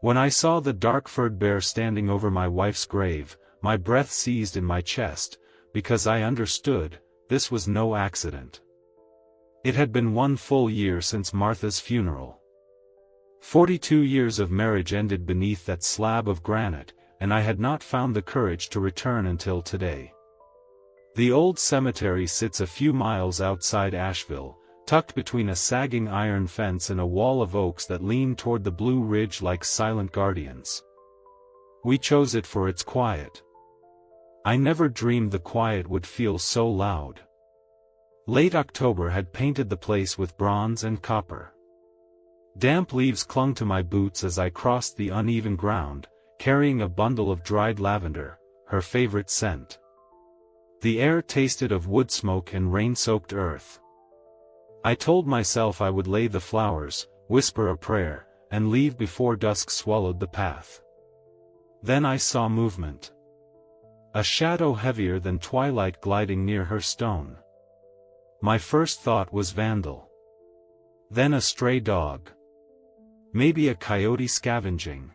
When I saw the dark-furred bear standing over my wife's grave, my breath seized in my chest, because I understood, this was no accident. It had been 1 full year since Martha's funeral. 42 years of marriage ended beneath that slab of granite, and I had not found the courage to return until today. The old cemetery sits a few miles outside Asheville, tucked between a sagging iron fence and a wall of oaks that lean toward the Blue Ridge like silent guardians. We chose it for its quiet. I never dreamed the quiet would feel so loud. Late October had painted the place with bronze and copper. Damp leaves clung to my boots as I crossed the uneven ground, carrying a bundle of dried lavender, her favorite scent. The air tasted of wood smoke and rain-soaked earth. I told myself I would lay the flowers, whisper a prayer, and leave before dusk swallowed the path. Then I saw movement. A shadow heavier than twilight gliding near her stone. My first thought was vandal. Then a stray dog. Maybe a coyote scavenging.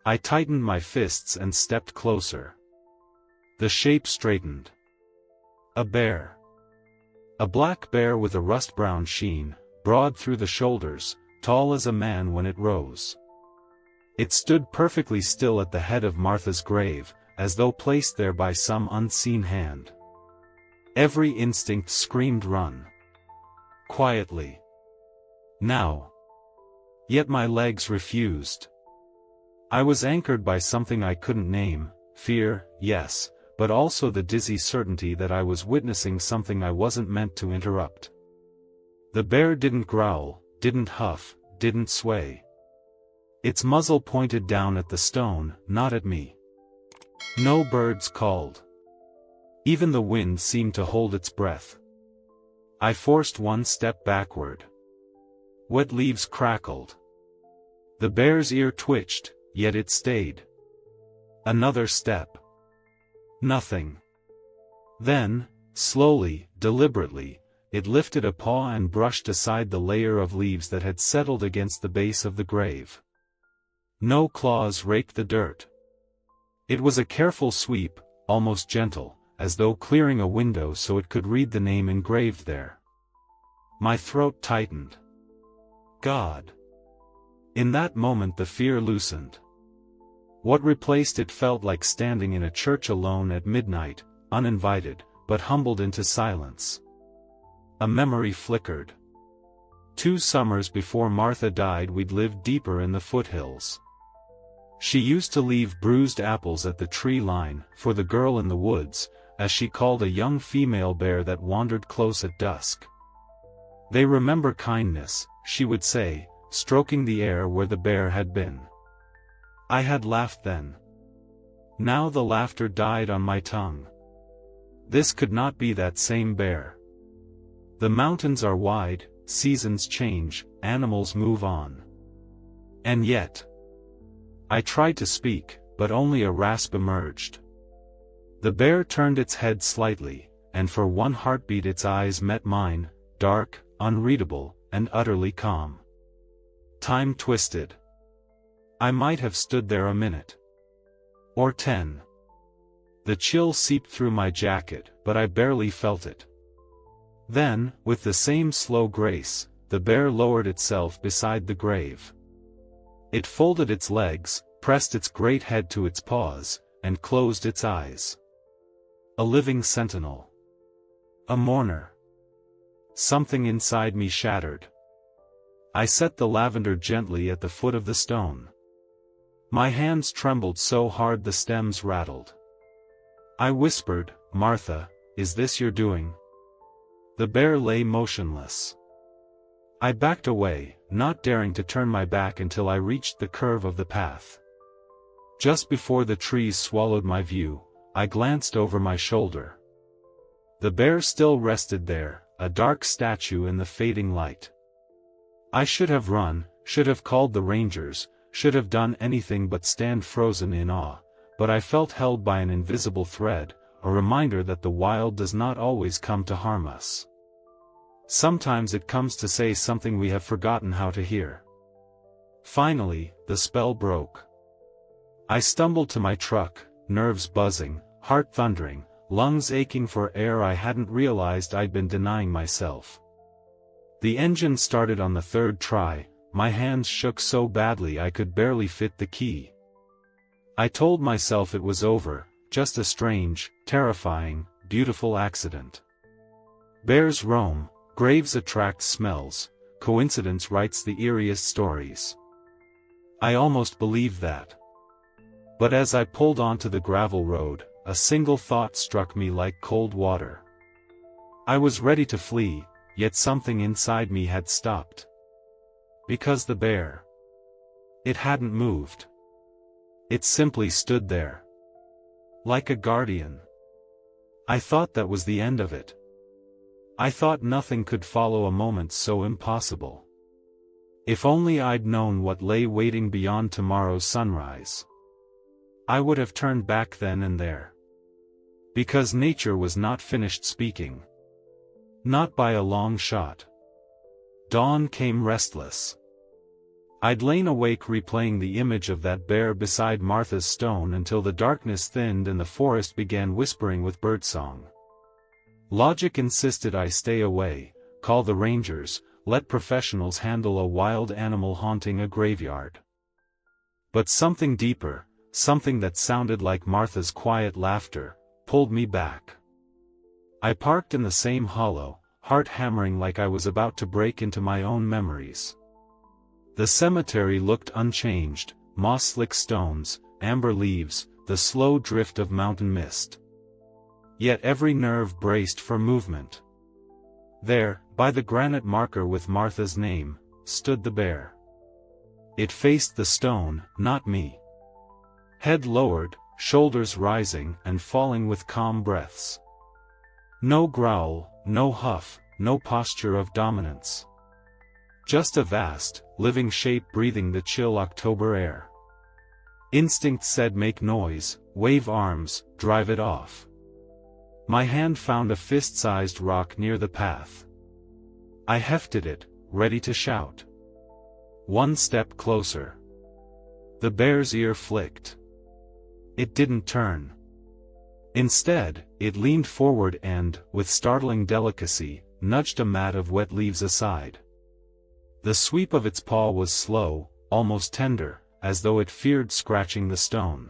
I tightened my fists and stepped closer. The shape straightened. A bear. A black bear with a rust-brown sheen, broad through the shoulders, tall as a man when it rose. It stood perfectly still at the head of Martha's grave, as though placed there by some unseen hand. Every instinct screamed run. Quietly. Now. Yet my legs refused. I was anchored by something I couldn't name, fear, yes, but also the dizzy certainty that I was witnessing something I wasn't meant to interrupt. The bear didn't growl, didn't huff, didn't sway. Its muzzle pointed down at the stone, not at me. No birds called. Even the wind seemed to hold its breath. I forced one step backward. Wet leaves crackled. The bear's ear twitched, yet it stayed. Another step. Nothing. Then, slowly, deliberately, it lifted a paw and brushed aside the layer of leaves that had settled against the base of the grave. No claws raked the dirt. It was a careful sweep, almost gentle, as though clearing a window so it could read the name engraved there. My throat tightened. God. In that moment the fear loosened. What replaced it felt like standing in a church alone at midnight, uninvited, but humbled into silence. A memory flickered. 2 summers before Martha died we'd lived deeper in the foothills. She used to leave bruised apples at the tree line, for the girl in the woods, as she called a young female bear that wandered close at dusk. They remember kindness, she would say, stroking the air where the bear had been. I had laughed then. Now the laughter died on my tongue. This could not be that same bear. The mountains are wide, seasons change, animals move on. And yet. I tried to speak, but only a rasp emerged. The bear turned its head slightly, and for one heartbeat its eyes met mine, dark, unreadable, and utterly calm. Time twisted. I might have stood there a minute. Or 10. The chill seeped through my jacket, but I barely felt it. Then, with the same slow grace, the bear lowered itself beside the grave. It folded its legs, pressed its great head to its paws, and closed its eyes. A living sentinel. A mourner. Something inside me shattered. I set the lavender gently at the foot of the stone. My hands trembled so hard the stems rattled. I whispered, "Martha, is this your doing?" The bear lay motionless. I backed away, not daring to turn my back until I reached the curve of the path. Just before the trees swallowed my view, I glanced over my shoulder. The bear still rested there, a dark statue in the fading light. I should have run, should have called the rangers, should have done anything but stand frozen in awe, but I felt held by an invisible thread, a reminder that the wild does not always come to harm us. Sometimes it comes to say something we have forgotten how to hear. Finally, the spell broke. I stumbled to my truck, nerves buzzing, heart thundering, lungs aching for air I hadn't realized I'd been denying myself. The engine started on the third try, my hands shook so badly I could barely fit the key. I told myself it was over, just a strange, terrifying, beautiful accident. Bears roam, graves attract smells, coincidence writes the eeriest stories. I almost believed that. But as I pulled onto the gravel road, a single thought struck me like cold water. I was ready to flee, yet something inside me had stopped. Because the bear. It hadn't moved. It simply stood there. Like a guardian. I thought that was the end of it. I thought nothing could follow a moment so impossible. If only I'd known what lay waiting beyond tomorrow's sunrise. I would have turned back then and there. Because nature was not finished speaking. Not by a long shot. Dawn came restless. I'd lain awake replaying the image of that bear beside Martha's stone until the darkness thinned and the forest began whispering with birdsong. Logic insisted I stay away, call the rangers, let professionals handle a wild animal haunting a graveyard. But something deeper, something that sounded like Martha's quiet laughter, pulled me back. I parked in the same hollow, heart hammering like I was about to break into my own memories. The cemetery looked unchanged, moss-slick stones, amber leaves, the slow drift of mountain mist. Yet every nerve braced for movement. There, by the granite marker with Martha's name, stood the bear. It faced the stone, not me. Head lowered, shoulders rising and falling with calm breaths. No growl, no huff, no posture of dominance. Just a vast, living shape breathing the chill October air. Instinct said make noise, wave arms, drive it off. My hand found a fist-sized rock near the path. I hefted it, ready to shout. One step closer. The bear's ear flicked. It didn't turn. Instead, it leaned forward and, with startling delicacy, nudged a mat of wet leaves aside. The sweep of its paw was slow, almost tender, as though it feared scratching the stone.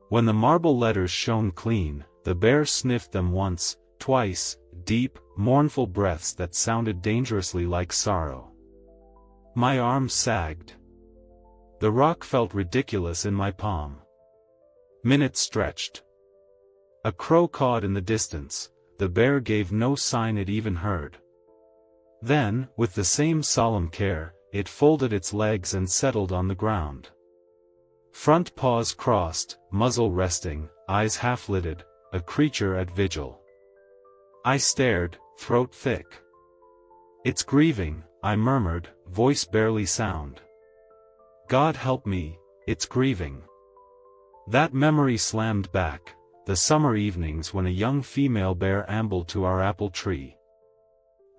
When the marble letters shone clean, the bear sniffed them once, twice, deep, mournful breaths that sounded dangerously like sorrow. My arm sagged. The rock felt ridiculous in my palm. Minutes stretched. A crow cawed in the distance, the bear gave no sign it even heard. Then, with the same solemn care, it folded its legs and settled on the ground. Front paws crossed, muzzle resting, eyes half-lidded, a creature at vigil. I stared, throat thick. It's grieving, I murmured, voice barely sound. God help me, it's grieving. That memory slammed back, the summer evenings when a young female bear ambled to our apple tree.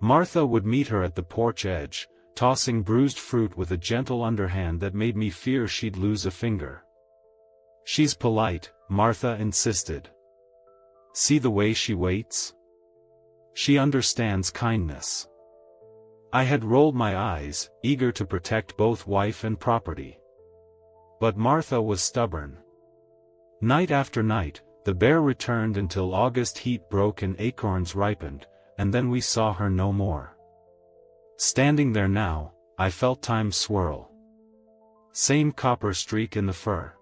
Martha would meet her at the porch edge, tossing bruised fruit with a gentle underhand that made me fear she'd lose a finger. She's polite, Martha insisted. See the way she waits? She understands kindness. I had rolled my eyes, eager to protect both wife and property. But Martha was stubborn. Night after night, the bear returned until August heat broke and acorns ripened, and then we saw her no more. Standing there now, I felt time swirl. Same copper streak in the fur.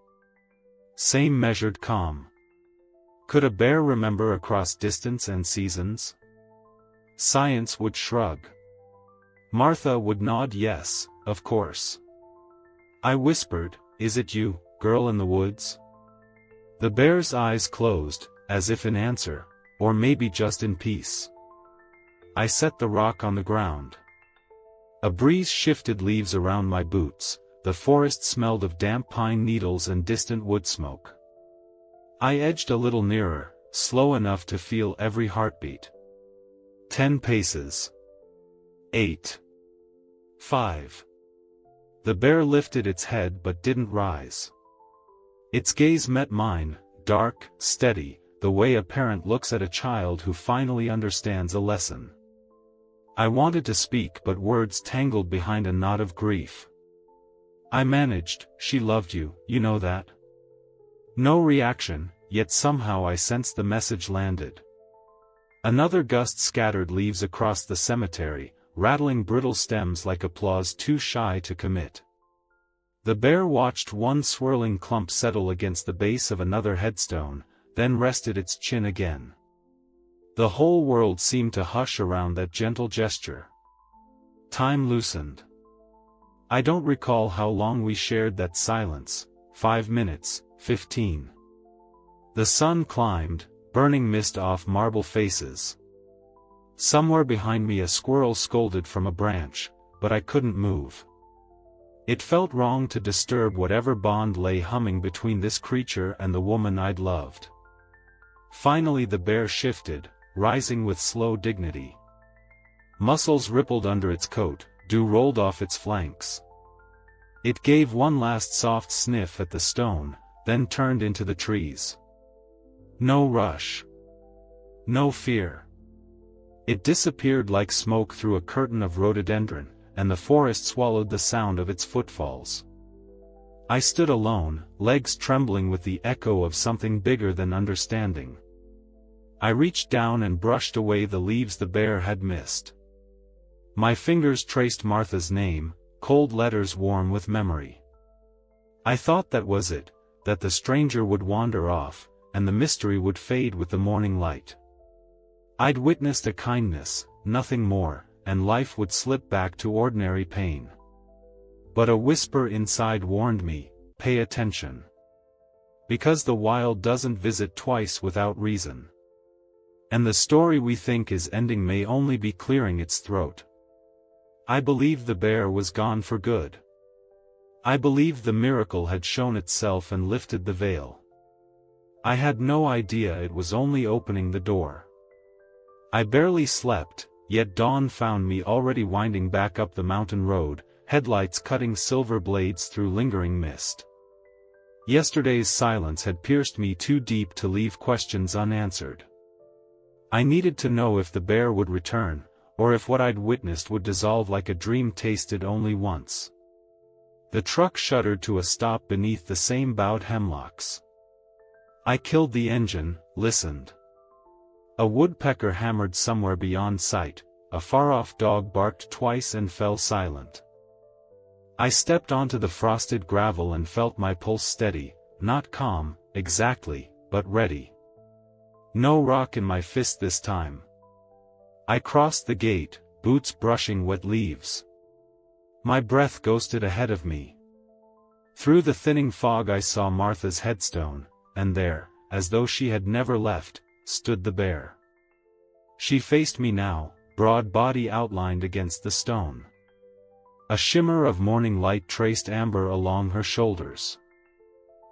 Same measured calm. Could a bear remember across distance and seasons? Science would shrug. Martha would nod yes, of course. I whispered, is it you, girl in the woods? The bear's eyes closed, as if in answer, or maybe just in peace. I set the rock on the ground. A breeze shifted leaves around my boots, the forest smelled of damp pine needles and distant wood smoke. I edged a little nearer, slow enough to feel every heartbeat. 10 paces. 8. 5. The bear lifted its head but didn't rise. Its gaze met mine, dark, steady, the way a parent looks at a child who finally understands a lesson. I wanted to speak but words tangled behind a knot of grief. I managed, "She loved you, you know that?" No reaction, yet somehow I sensed the message landed. Another gust scattered leaves across the cemetery, rattling brittle stems like applause too shy to commit. The bear watched one swirling clump settle against the base of another headstone, then rested its chin again. The whole world seemed to hush around that gentle gesture. Time loosened. I don't recall how long we shared that silence, 5 minutes, 15. The sun climbed, burning mist off marble faces. Somewhere behind me a squirrel scolded from a branch, but I couldn't move. It felt wrong to disturb whatever bond lay humming between this creature and the woman I'd loved. Finally the bear shifted, rising with slow dignity. Muscles rippled under its coat, dew rolled off its flanks. It gave one last soft sniff at the stone, then turned into the trees. No rush. No fear. It disappeared like smoke through a curtain of rhododendron, and the forest swallowed the sound of its footfalls. I stood alone, legs trembling with the echo of something bigger than understanding. I reached down and brushed away the leaves the bear had missed. My fingers traced Martha's name, cold letters warm with memory. I thought that was it, that the stranger would wander off, and the mystery would fade with the morning light. I'd witnessed a kindness, nothing more, and life would slip back to ordinary pain. But a whisper inside warned me, "Pay attention. Because the wild doesn't visit twice without reason. And the story we think is ending may only be clearing its throat." I believed the bear was gone for good. I believed the miracle had shown itself and lifted the veil. I had no idea it was only opening the door. I barely slept, yet dawn found me already winding back up the mountain road, headlights cutting silver blades through lingering mist. Yesterday's silence had pierced me too deep to leave questions unanswered. I needed to know if the bear would return, or if what I'd witnessed would dissolve like a dream tasted only once. The truck shuddered to a stop beneath the same bowed hemlocks. I killed the engine, listened. A woodpecker hammered somewhere beyond sight, a far-off dog barked twice and fell silent. I stepped onto the frosted gravel and felt my pulse steady, not calm, exactly, but ready. No rock in my fist this time. I crossed the gate, boots brushing wet leaves. My breath ghosted ahead of me. Through the thinning fog I saw Martha's headstone, and there, as though she had never left, stood the bear. She faced me now, broad body outlined against the stone. A shimmer of morning light traced amber along her shoulders.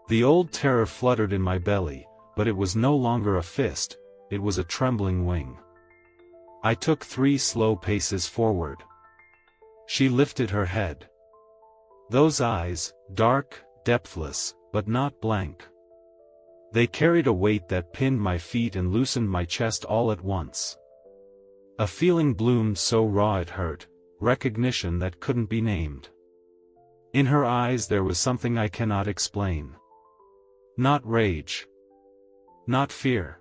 The old terror fluttered in my belly, but it was no longer a fist, it was a trembling wing. I took 3 slow paces forward. She lifted her head. Those eyes, dark, depthless, but not blank. They carried a weight that pinned my feet and loosened my chest all at once. A feeling bloomed so raw it hurt, recognition that couldn't be named. In her eyes there was something I cannot explain. Not rage. Not fear.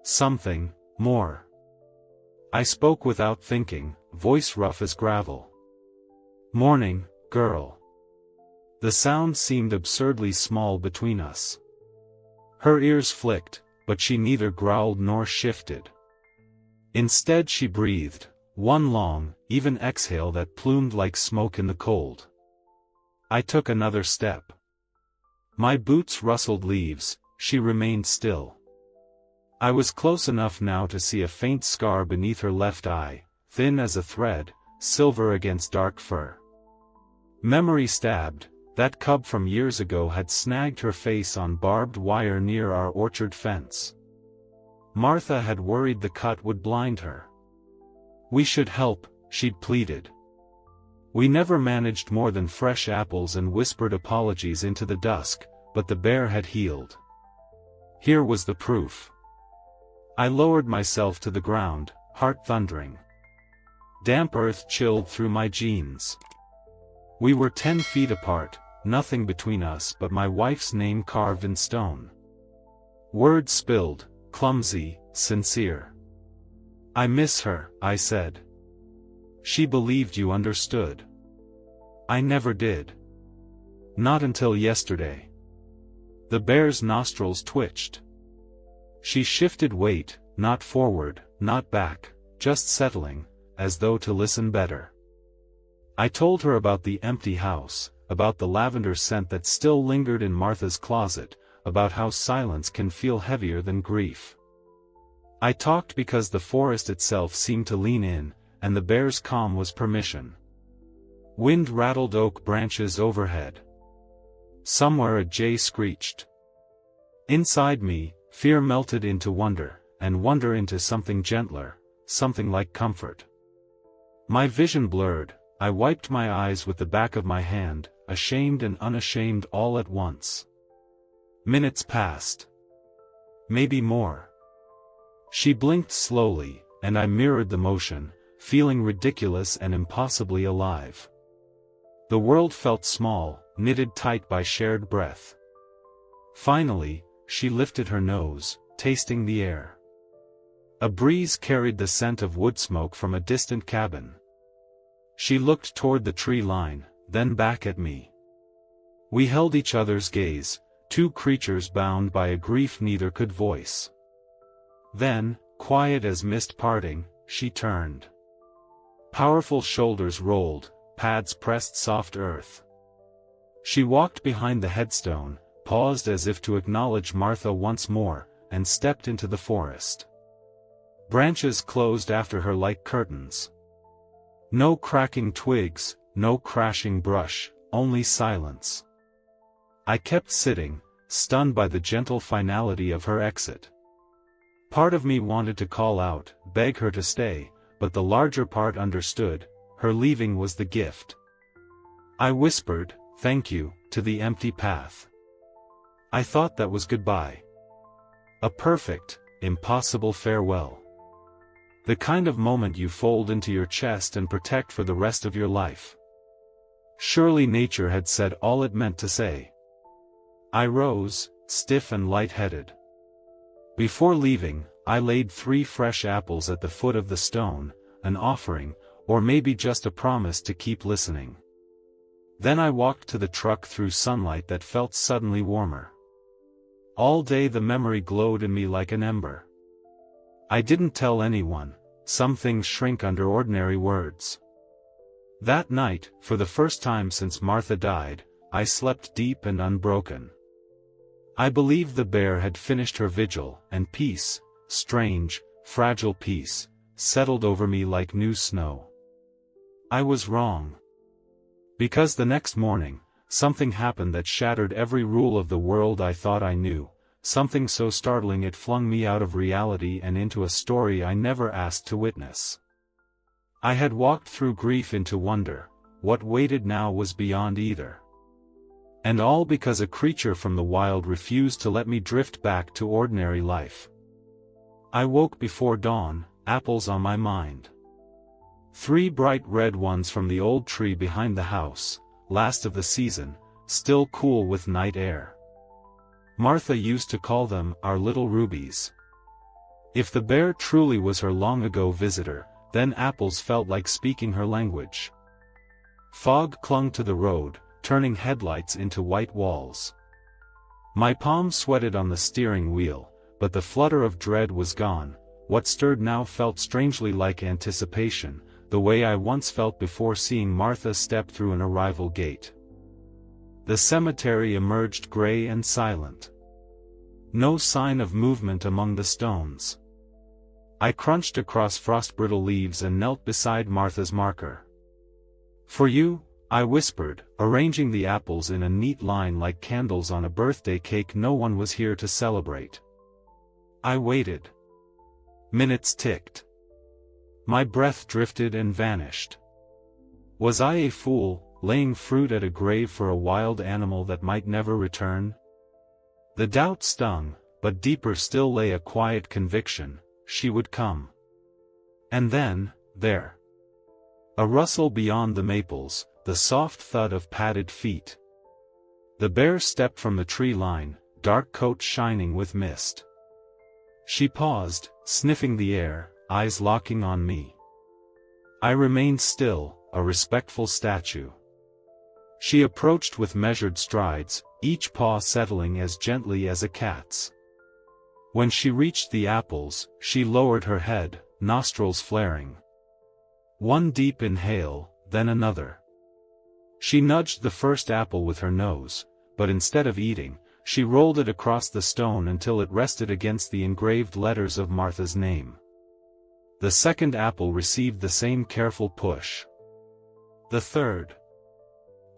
Something more. I spoke without thinking, voice rough as gravel. "Morning, girl." The sound seemed absurdly small between us. Her ears flicked, but she neither growled nor shifted. Instead she breathed, one long, even exhale that plumed like smoke in the cold. I took another step. My boots rustled leaves, she remained still. I was close enough now to see a faint scar beneath her left eye, thin as a thread, silver against dark fur. Memory stabbed, that cub from years ago had snagged her face on barbed wire near our orchard fence. Martha had worried the cut would blind her. "We should help," she'd pleaded. We never managed more than fresh apples and whispered apologies into the dusk, but the bear had healed. Here was the proof. I lowered myself to the ground, heart thundering. Damp earth chilled through my jeans. We were 10 feet apart, nothing between us but my wife's name carved in stone. Words spilled, clumsy, sincere. "I miss her," I said. "She believed you understood." "I never did. Not until yesterday." The bear's nostrils twitched. She shifted weight, not forward, not back, just settling, as though to listen better. I told her about the empty house, about the lavender scent that still lingered in Martha's closet, about how silence can feel heavier than grief. I talked because the forest itself seemed to lean in, and the bear's calm was permission. Wind rattled oak branches overhead. Somewhere a jay screeched. Inside me, fear melted into wonder, and wonder into something gentler, something like comfort. My vision blurred, I wiped my eyes with the back of my hand, ashamed and unashamed all at once. Minutes passed. Maybe more. She blinked slowly, and I mirrored the motion, feeling ridiculous and impossibly alive. The world felt small, knitted tight by shared breath. Finally, she lifted her nose, tasting the air. A breeze carried the scent of wood smoke from a distant cabin. She looked toward the tree line, then back at me. We held each other's gaze, two creatures bound by a grief neither could voice. Then, quiet as mist parting, she turned. Powerful shoulders rolled, pads pressed soft earth. She walked behind the headstone, paused as if to acknowledge Martha once more, and stepped into the forest. Branches closed after her like curtains. No cracking twigs, no crashing brush, only silence. I kept sitting, stunned by the gentle finality of her exit. Part of me wanted to call out, beg her to stay, but the larger part understood, her leaving was the gift. I whispered, "Thank you," to the empty path. I thought that was goodbye. A perfect, impossible farewell. The kind of moment you fold into your chest and protect for the rest of your life. Surely nature had said all it meant to say. I rose, stiff and light-headed. Before leaving, I laid 3 fresh apples at the foot of the stone, an offering, or maybe just a promise to keep listening. Then I walked to the truck through sunlight that felt suddenly warmer. All day the memory glowed in me like an ember. I didn't tell anyone, some things shrink under ordinary words. That night, for the first time since Martha died, I slept deep and unbroken. I believed the bear had finished her vigil, and peace, strange, fragile peace, settled over me like new snow. I was wrong. Because the next morning, something happened that shattered every rule of the world I thought I knew, something so startling it flung me out of reality and into a story I never asked to witness. I had walked through grief into wonder, what waited now was beyond either. And all because a creature from the wild refused to let me drift back to ordinary life. I woke before dawn, apples on my mind. 3 bright red ones from the old tree behind the house, last of the season, still cool with night air. Martha used to call them our little rubies. If the bear truly was her long-ago visitor, then apples felt like speaking her language. Fog clung to the road, turning headlights into white walls. My palms sweated on the steering wheel, but the flutter of dread was gone. What stirred now felt strangely like anticipation, the way I once felt before seeing Martha step through an arrival gate. The cemetery emerged gray and silent. No sign of movement among the stones. I crunched across frost-brittle leaves and knelt beside Martha's marker. "For you," I whispered, arranging the apples in a neat line like candles on a birthday cake no one was here to celebrate. I waited. Minutes ticked. My breath drifted and vanished. Was I a fool, laying fruit at a grave for a wild animal that might never return? The doubt stung, but deeper still lay a quiet conviction: she would come. And then, there. A rustle beyond the maples, the soft thud of padded feet. The bear stepped from the tree line, dark coat shining with mist. She paused, sniffing the air, eyes locking on me. I remained still, a respectful statue. She approached with measured strides, each paw settling as gently as a cat's. When she reached the apples, she lowered her head, nostrils flaring. One deep inhale, then another. She nudged the first apple with her nose, but instead of eating, she rolled it across the stone until it rested against the engraved letters of Martha's name. The second apple received the same careful push. The third.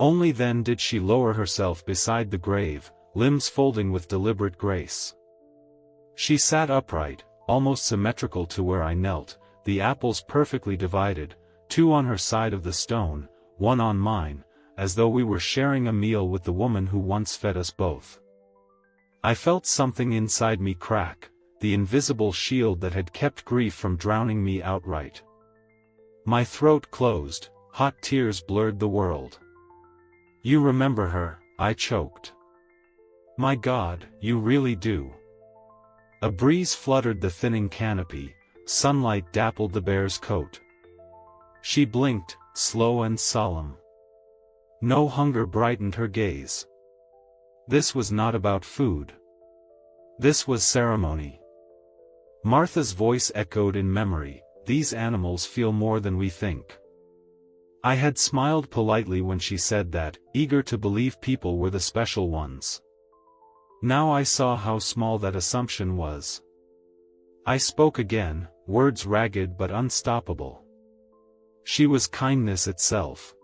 Only then did she lower herself beside the grave, limbs folding with deliberate grace. She sat upright, almost symmetrical to where I knelt, the apples perfectly divided, 2 on her side of the stone, 1 on mine, as though we were sharing a meal with the woman who once fed us both. I felt something inside me crack, the invisible shield that had kept grief from drowning me outright. My throat closed, hot tears blurred the world. "You remember her," I choked. "My God, you really do." A breeze fluttered the thinning canopy, sunlight dappled the bear's coat. She blinked, slow and solemn. No hunger brightened her gaze. This was not about food. This was ceremony. Martha's voice echoed in memory: "These animals feel more than we think." I had smiled politely when she said that, eager to believe people were the special ones. Now I saw how small that assumption was. I spoke again, words ragged but unstoppable. "She was kindness itself.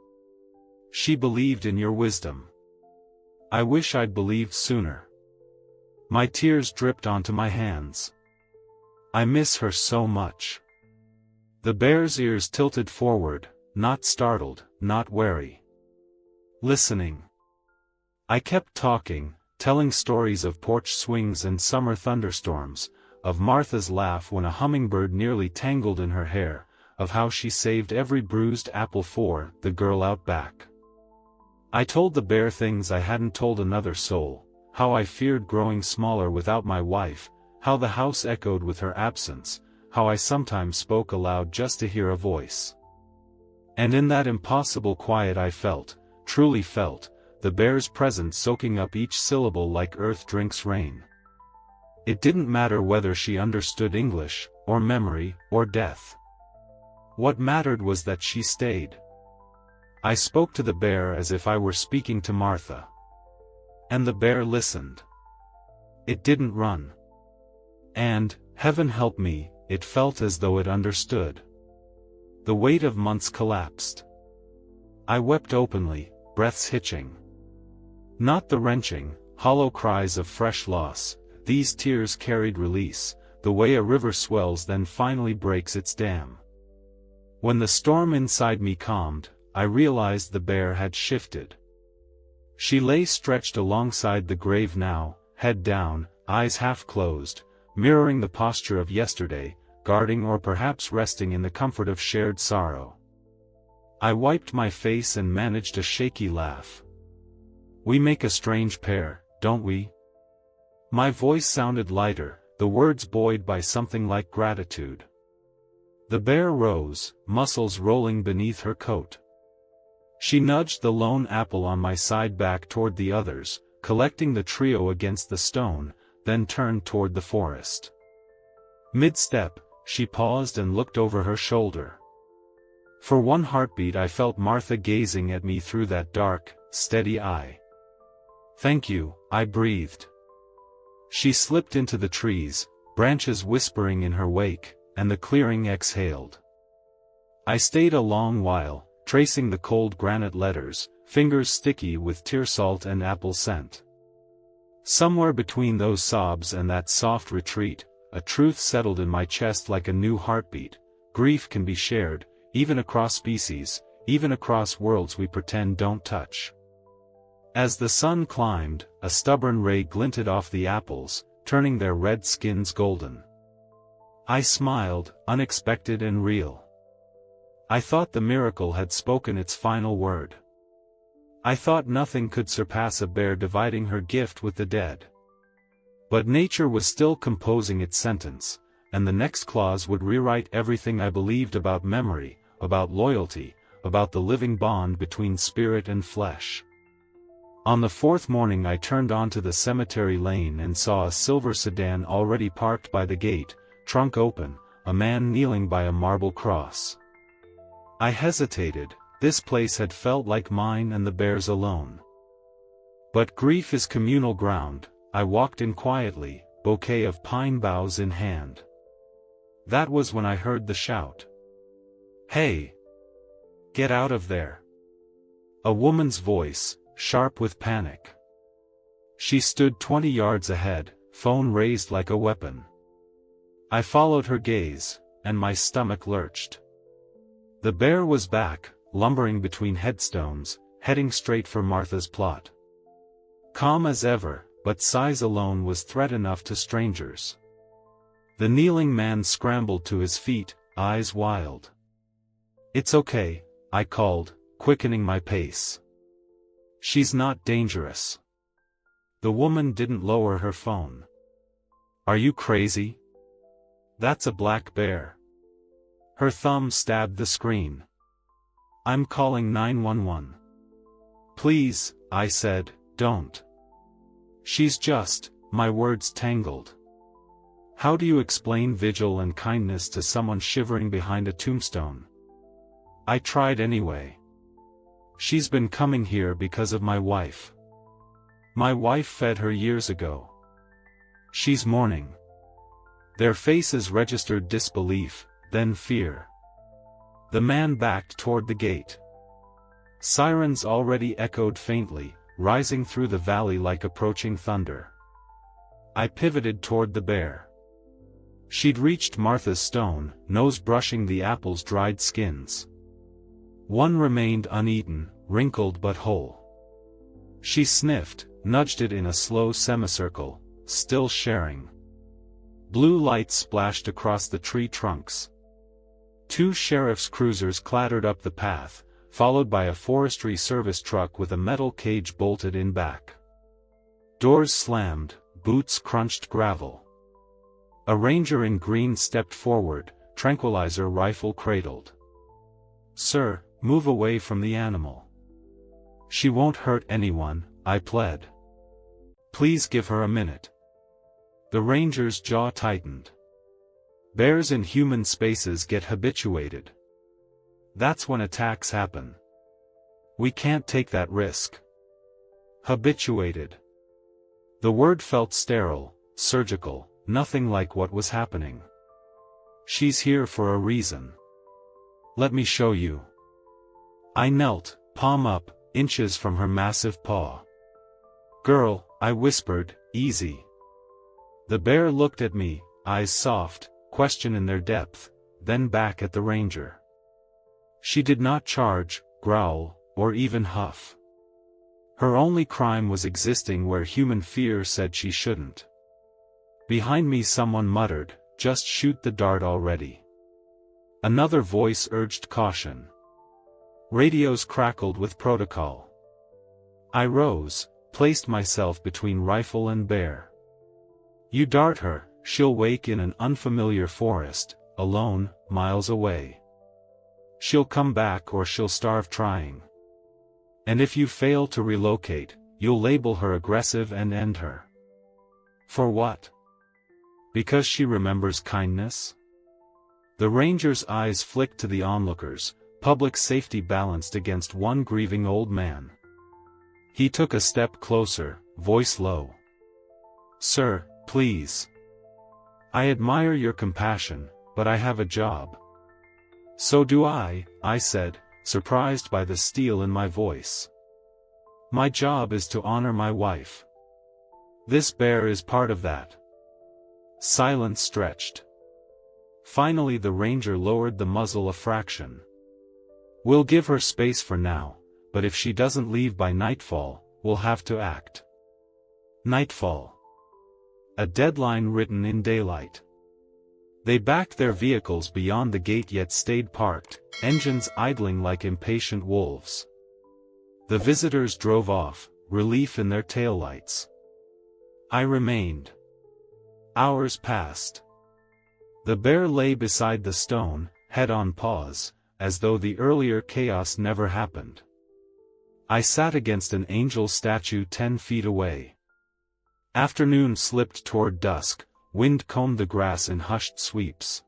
She believed in your wisdom. I wish I'd believed sooner." My tears dripped onto my hands. I miss her so much. The bear's ears tilted forward, not startled, not wary. Listening. I kept talking, telling stories of porch swings and summer thunderstorms, of Martha's laugh when a hummingbird nearly tangled in her hair, of how she saved every bruised apple for the girl out back. I told the bear things I hadn't told another soul, how I feared growing smaller without my wife, how the house echoed with her absence, how I sometimes spoke aloud just to hear a voice. And in that impossible quiet I felt, truly felt, the bear's presence soaking up each syllable like earth drinks rain. It didn't matter whether she understood English, or memory, or death. What mattered was that she stayed. I spoke to the bear as if I were speaking to Martha. And the bear listened. It didn't run. And, heaven help me, it felt as though it understood. The weight of months collapsed. I wept openly, breaths hitching. Not the wrenching, hollow cries of fresh loss, these tears carried release, the way a river swells then finally breaks its dam. When the storm inside me calmed, I realized the bear had shifted. She lay stretched alongside the grave now, head down, eyes half closed, mirroring the posture of yesterday, guarding or perhaps resting in the comfort of shared sorrow. I wiped my face and managed a shaky laugh. "We make a strange pair, don't we?" My voice sounded lighter, the words buoyed by something like gratitude. The bear rose, muscles rolling beneath her coat. She nudged the lone apple on my side back toward the others, collecting the trio against the stone, then turned toward the forest. Mid-step, she paused and looked over her shoulder. For one heartbeat I felt Martha gazing at me through that dark, steady eye. "Thank you," I breathed. She slipped into the trees, branches whispering in her wake, and the clearing exhaled. I stayed a long while, tracing the cold granite letters, fingers sticky with tear salt and apple scent. Somewhere between those sobs and that soft retreat, a truth settled in my chest like a new heartbeat: grief can be shared, even across species, even across worlds we pretend don't touch. As the sun climbed, a stubborn ray glinted off the apples, turning their red skins golden. I smiled, unexpected and real. I thought the miracle had spoken its final word. I thought nothing could surpass a bear dividing her gift with the dead. But nature was still composing its sentence, and the next clause would rewrite everything I believed about memory, about loyalty, about the living bond between spirit and flesh. On the fourth morning I turned onto the cemetery lane and saw a silver sedan already parked by the gate, trunk open, a man kneeling by a marble cross. I hesitated. This place had felt like mine and the bear's alone. But grief is communal ground. I walked in quietly, bouquet of pine boughs in hand. That was when I heard the shout. "Hey! Get out of there!" A woman's voice, sharp with panic. She stood 20 yards ahead, phone raised like a weapon. I followed her gaze, and my stomach lurched. The bear was back, lumbering between headstones, heading straight for Martha's plot. Calm as ever, but size alone was threat enough to strangers. The kneeling man scrambled to his feet, eyes wild. "It's okay," I called, quickening my pace. "She's not dangerous." The woman didn't lower her phone. "Are you crazy? That's a black bear." Her thumb stabbed the screen. "I'm calling 911. "Please," I said, "don't." "She's just," my words tangled. How do you explain vigil and kindness to someone shivering behind a tombstone? I tried anyway. "She's been coming here because of my wife. My wife fed her years ago. She's mourning." Their faces registered disbelief, then fear. The man backed toward the gate. Sirens already echoed faintly, rising through the valley like approaching thunder. I pivoted toward the bear. She'd reached Martha's stone, nose brushing the apple's dried skins. One remained uneaten, wrinkled but whole. She sniffed, nudged it in a slow semicircle, still sharing. Blue lights splashed across the tree trunks. 2 sheriff's cruisers clattered up the path, followed by a forestry service truck with a metal cage bolted in back. Doors slammed, boots crunched gravel. A ranger in green stepped forward, tranquilizer rifle cradled. "Sir, move away from the animal. She won't hurt anyone," I pled. "Please give her a minute." The ranger's jaw tightened. Bears in human spaces get habituated. That's when attacks happen. We can't take that risk. Habituated. The word felt sterile, surgical, nothing like what was happening. "She's here for a reason. Let me show you." I knelt, palm up, inches from her massive paw. "Girl," I whispered, "easy." The bear looked at me, eyes soft, question in their depth, then back at the ranger. She did not charge, growl, or even huff. Her only crime was existing where human fear said she shouldn't. Behind me someone muttered, "Just shoot the dart already." Another voice urged caution. Radios crackled with protocol. I rose, placed myself between rifle and bear. "You dart her, she'll wake in an unfamiliar forest, alone, miles away. She'll come back or she'll starve trying. And if you fail to relocate, you'll label her aggressive and end her. For what? Because she remembers kindness?" The ranger's eyes flicked to the onlookers, public safety balanced against one grieving old man. He took a step closer, voice low. "Sir, please. I admire your compassion, but I have a job." "So do I," I said, surprised by the steel in my voice. "My job is to honor my wife. This bear is part of that." Silence stretched. Finally the ranger lowered the muzzle a fraction. We'll give her space for now, but if she doesn't leave by nightfall, we'll have to act. Nightfall. A deadline written in daylight. They backed their vehicles beyond the gate yet stayed parked, engines idling like impatient wolves. The visitors drove off, relief in their taillights. I remained. Hours passed. The bear lay beside the stone, head on paws, as though the earlier chaos never happened. I sat against an angel statue 10 feet away. Afternoon slipped toward dusk, wind combed the grass in hushed sweeps.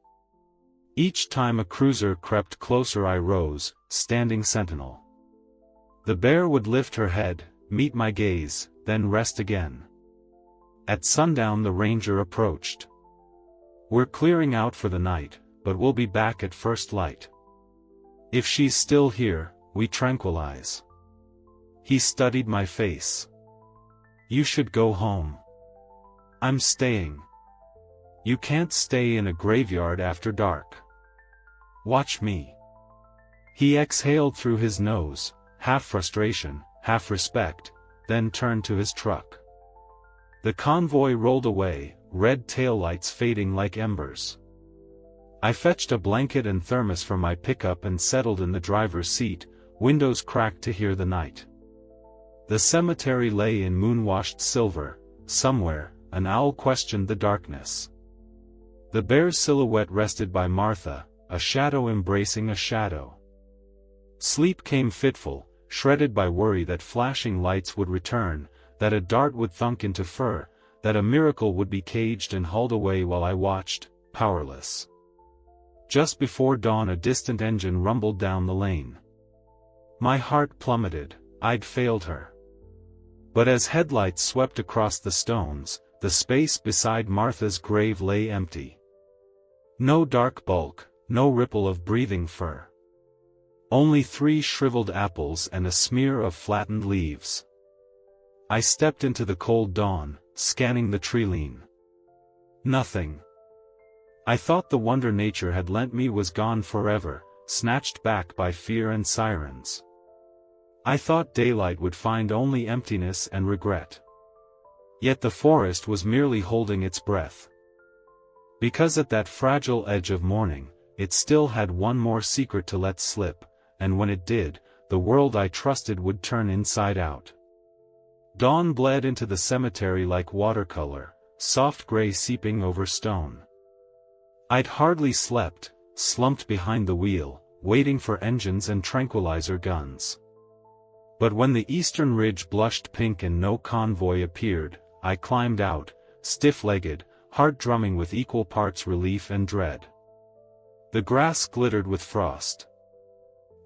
Each time a cruiser crept closer I rose, standing sentinel. The bear would lift her head, meet my gaze, then rest again. At sundown the ranger approached. We're clearing out for the night, but we'll be back at first light. If she's still here, we tranquilize. He studied my face. You should go home. I'm staying. You can't stay in a graveyard after dark. Watch me. He exhaled through his nose, half frustration, half respect, then turned to his truck. The convoy rolled away, red taillights fading like embers. I fetched a blanket and thermos from my pickup and settled in the driver's seat, windows cracked to hear the night. The cemetery lay in moon-washed silver. Somewhere, an owl questioned the darkness. The bear's silhouette rested by Martha, a shadow embracing a shadow. Sleep came fitful, shredded by worry that flashing lights would return, that a dart would thunk into fur, that a miracle would be caged and hauled away while I watched, powerless. Just before dawn a distant engine rumbled down the lane. My heart plummeted, I'd failed her. But as headlights swept across the stones, the space beside Martha's grave lay empty. No dark bulk, no ripple of breathing fur. Only 3 shriveled apples and a smear of flattened leaves. I stepped into the cold dawn, scanning the treeline. Nothing. I thought the wonder nature had lent me was gone forever, snatched back by fear and sirens. I thought daylight would find only emptiness and regret. Yet the forest was merely holding its breath. Because at that fragile edge of morning, it still had one more secret to let slip, and when it did, the world I trusted would turn inside out. Dawn bled into the cemetery like watercolor, soft gray seeping over stone. I'd hardly slept, slumped behind the wheel, waiting for engines and tranquilizer guns. But when the eastern ridge blushed pink and no convoy appeared, I climbed out, stiff-legged, heart drumming with equal parts relief and dread. The grass glittered with frost.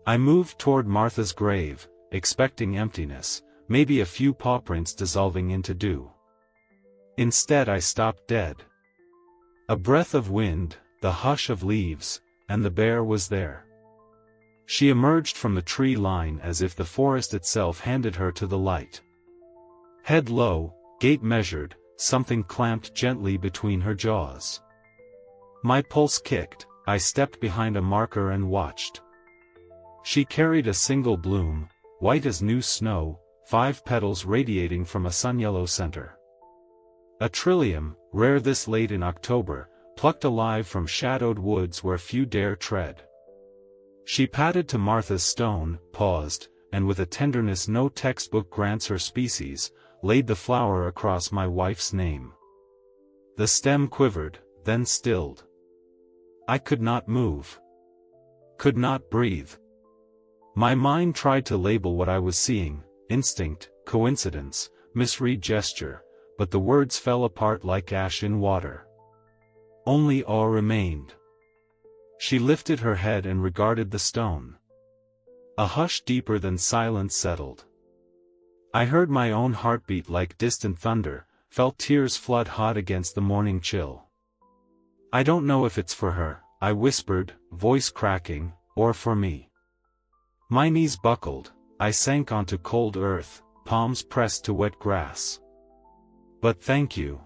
I moved toward Martha's grave, expecting emptiness, maybe a few pawprints dissolving into dew. Instead I stopped dead. A breath of wind, the hush of leaves, and the bear was there. She emerged from the tree line as if the forest itself handed her to the light. Head low, gait measured, something clamped gently between her jaws. My pulse kicked, I stepped behind a marker and watched. She carried a single bloom, white as new snow, 5 petals radiating from a sun-yellow center. A trillium, rare this late in October, plucked alive from shadowed woods where few dare tread. She padded to Martha's stone, paused, and with a tenderness no textbook grants her species, laid the flower across my wife's name. The stem quivered, then stilled. I could not move. Could not breathe. My mind tried to label what I was seeing, instinct, coincidence, misread gesture, but the words fell apart like ash in water. Only awe remained. She lifted her head and regarded the stone. A hush deeper than silence settled. I heard my own heartbeat like distant thunder, felt tears flood hot against the morning chill. I don't know if it's for her, I whispered, voice cracking, or for me. My knees buckled, I sank onto cold earth, palms pressed to wet grass. But thank you.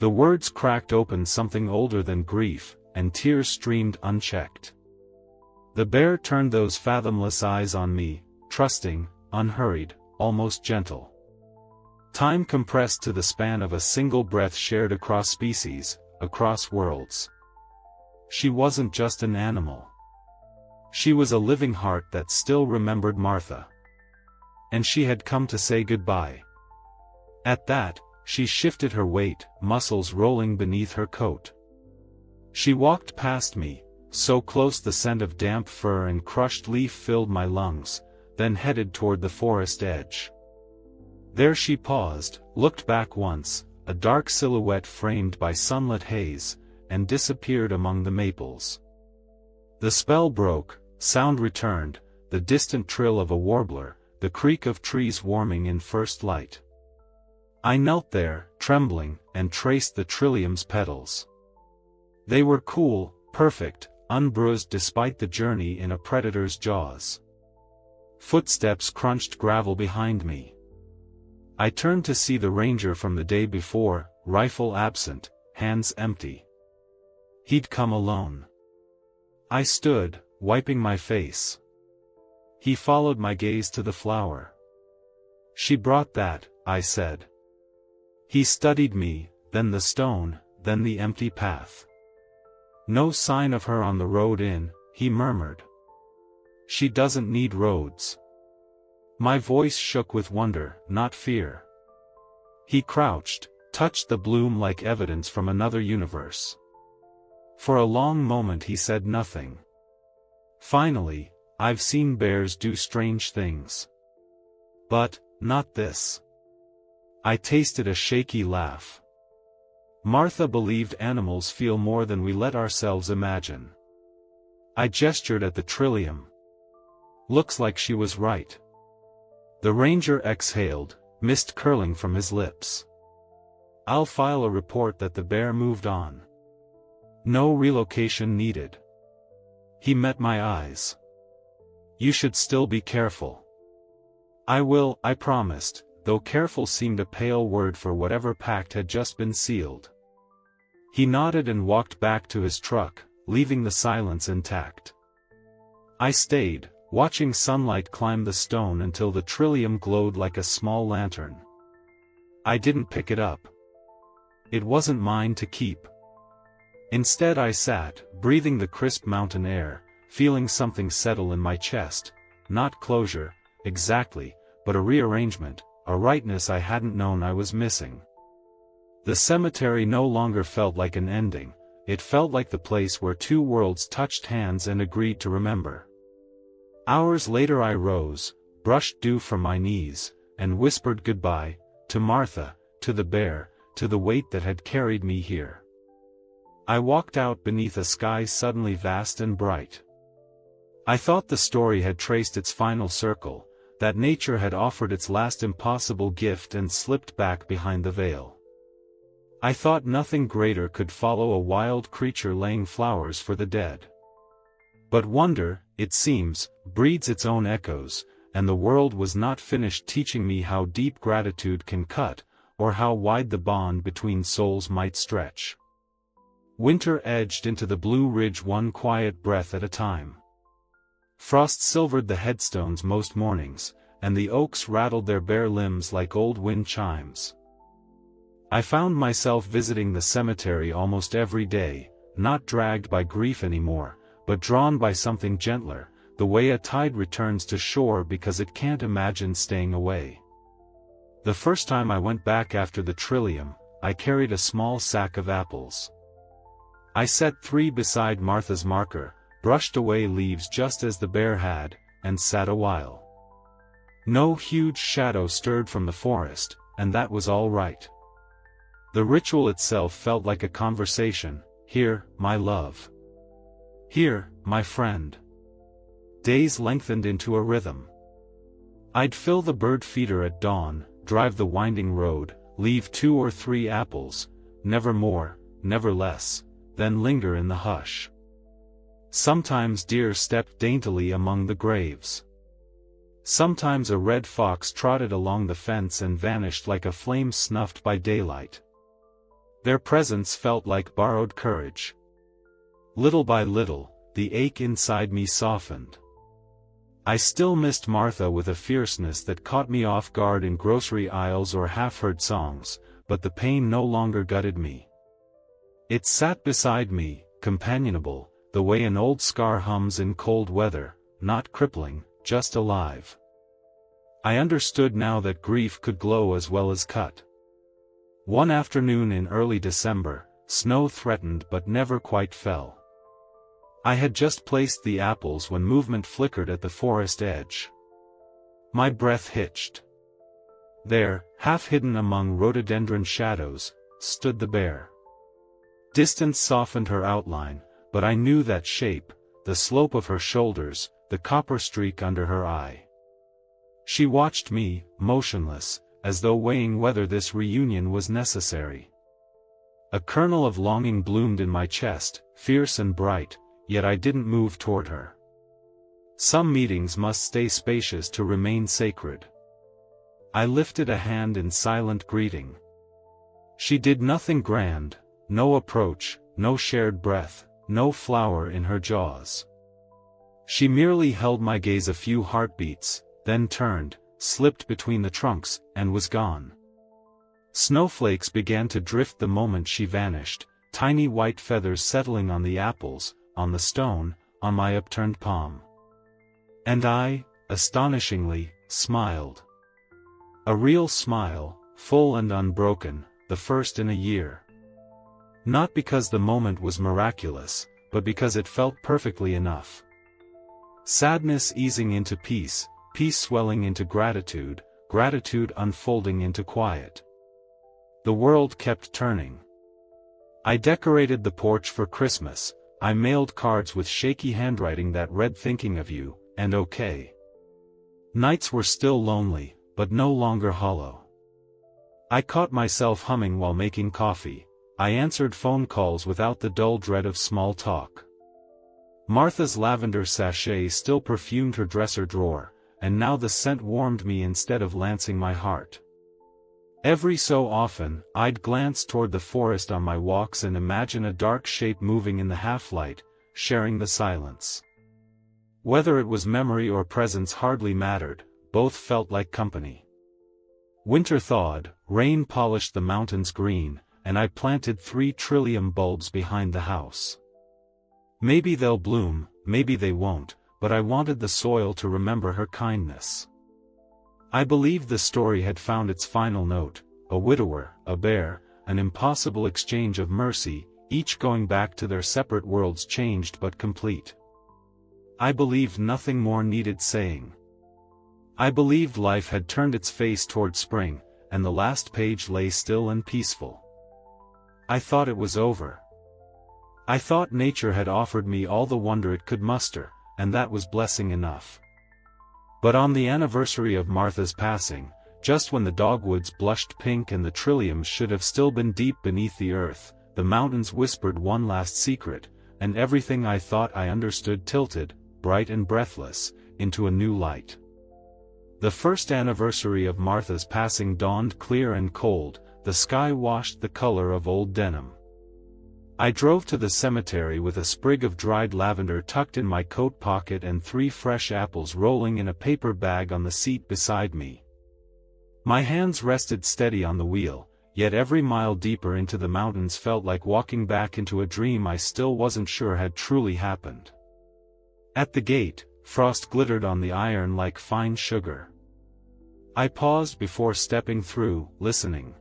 The words cracked open something older than grief, and tears streamed unchecked. The bear turned those fathomless eyes on me, trusting, unhurried, almost gentle. Time compressed to the span of a single breath shared across species, across worlds. She wasn't just an animal. She was a living heart that still remembered Martha. And she had come to say goodbye. At that, she shifted her weight, muscles rolling beneath her coat. She walked past me, so close the scent of damp fur and crushed leaf filled my lungs, then headed toward the forest edge. There she paused, looked back once, a dark silhouette framed by sunlit haze, and disappeared among the maples. The spell broke, sound returned, the distant trill of a warbler, the creak of trees warming in first light. I knelt there, trembling, and traced the trillium's petals. They were cool, perfect, unbruised despite the journey in a predator's jaws. Footsteps crunched gravel behind me. I turned to see the ranger from the day before, rifle absent, hands empty. He'd come alone. I stood, wiping my face. He followed my gaze to the flower. "She brought that," I said. He studied me, then the stone, then the empty path. "No sign of her on the road in," he murmured. "She doesn't need roads." My voice shook with wonder, not fear. He crouched, touched the bloom like evidence from another universe. For a long moment he said nothing. Finally, "I've seen bears do strange things. But, not this." I tasted a shaky laugh. Martha believed animals feel more than we let ourselves imagine. I gestured at the trillium. Looks like she was right. The ranger exhaled, mist curling from his lips. "I'll file a report that the bear moved on. No relocation needed." He met my eyes. "You should still be careful." "I will," I promised, though careful seemed a pale word for whatever pact had just been sealed. He nodded and walked back to his truck, leaving the silence intact. I stayed, watching sunlight climb the stone until the trillium glowed like a small lantern. I didn't pick it up. It wasn't mine to keep. Instead I sat, breathing the crisp mountain air, feeling something settle in my chest, not closure, exactly, but a rearrangement, a rightness I hadn't known I was missing. The cemetery no longer felt like an ending, it felt like the place where two worlds touched hands and agreed to remember. Hours later I rose, brushed dew from my knees, and whispered goodbye, to Martha, to the bear, to the weight that had carried me here. I walked out beneath a sky suddenly vast and bright. I thought the story had traced its final circle, that nature had offered its last impossible gift and slipped back behind the veil. I thought nothing greater could follow a wild creature laying flowers for the dead. But wonder, it seems, breeds its own echoes, and the world was not finished teaching me how deep gratitude can cut, or how wide the bond between souls might stretch. Winter edged into the Blue Ridge one quiet breath at a time. Frost silvered the headstones most mornings, and the oaks rattled their bare limbs like old wind chimes. I found myself visiting the cemetery almost every day, not dragged by grief anymore, but drawn by something gentler, the way a tide returns to shore because it can't imagine staying away. The first time I went back after the trillium, I carried a small sack of apples. I set 3 beside Martha's marker, brushed away leaves just as the bear had, and sat a while. No huge shadow stirred from the forest, and that was all right. The ritual itself felt like a conversation. "Here, my love. Here, my friend." Days lengthened into a rhythm. I'd fill the bird feeder at dawn, drive the winding road, leave 2 or 3 apples, never more, never less, then linger in the hush. Sometimes deer stepped daintily among the graves. Sometimes a red fox trotted along the fence and vanished like a flame snuffed by daylight. Their presence felt like borrowed courage. Little by little, the ache inside me softened. I still missed Martha with a fierceness that caught me off guard in grocery aisles or half-heard songs, but the pain no longer gutted me. It sat beside me, companionable, the way an old scar hums in cold weather, not crippling, just alive. I understood now that grief could glow as well as cut. One afternoon in early December, snow threatened but never quite fell. I had just placed the apples when movement flickered at the forest edge. My breath hitched. There, half hidden among rhododendron shadows, stood the bear. Distance softened her outline, but I knew that shape, the slope of her shoulders, the copper streak under her eye. She watched me, motionless, as though weighing whether this reunion was necessary. A kernel of longing bloomed in my chest, fierce and bright, yet I didn't move toward her. Some meetings must stay spacious to remain sacred. I lifted a hand in silent greeting. She did nothing grand, no approach, no shared breath, no flower in her jaws. She merely held my gaze a few heartbeats, then turned, slipped between the trunks, and was gone. Snowflakes began to drift the moment she vanished, tiny white feathers settling on the apples, on the stone, on my upturned palm. And I, astonishingly, smiled. A real smile, full and unbroken, the first in a year. Not because the moment was miraculous, but because it felt perfectly enough. Sadness easing into peace, peace swelling into gratitude, gratitude unfolding into quiet. The world kept turning. I decorated the porch for Christmas. I mailed cards with shaky handwriting that read "Thinking of you," and "Okay." Nights were still lonely, but no longer hollow. I caught myself humming while making coffee. I answered phone calls without the dull dread of small talk. Martha's lavender sachet still perfumed her dresser drawer, and now the scent warmed me instead of lancing my heart. Every so often, I'd glance toward the forest on my walks and imagine a dark shape moving in the half-light, sharing the silence. Whether it was memory or presence hardly mattered, both felt like company. Winter thawed, rain polished the mountains green, and I planted 3 trillium bulbs behind the house. Maybe they'll bloom, maybe they won't, but I wanted the soil to remember her kindness. I believed the story had found its final note, a widower, a bear, an impossible exchange of mercy, each going back to their separate worlds changed but complete. I believed nothing more needed saying. I believed life had turned its face toward spring, and the last page lay still and peaceful. I thought it was over. I thought nature had offered me all the wonder it could muster, and that was blessing enough. But on the anniversary of Martha's passing, just when the dogwoods blushed pink and the trilliums should have still been deep beneath the earth, the mountains whispered one last secret, and everything I thought I understood tilted, bright and breathless, into a new light. The first anniversary of Martha's passing dawned clear and cold, the sky washed the color of old denim. I drove to the cemetery with a sprig of dried lavender tucked in my coat pocket and 3 fresh apples rolling in a paper bag on the seat beside me. My hands rested steady on the wheel, yet every mile deeper into the mountains felt like walking back into a dream I still wasn't sure had truly happened. At the gate, frost glittered on the iron like fine sugar. I paused before stepping through, listening.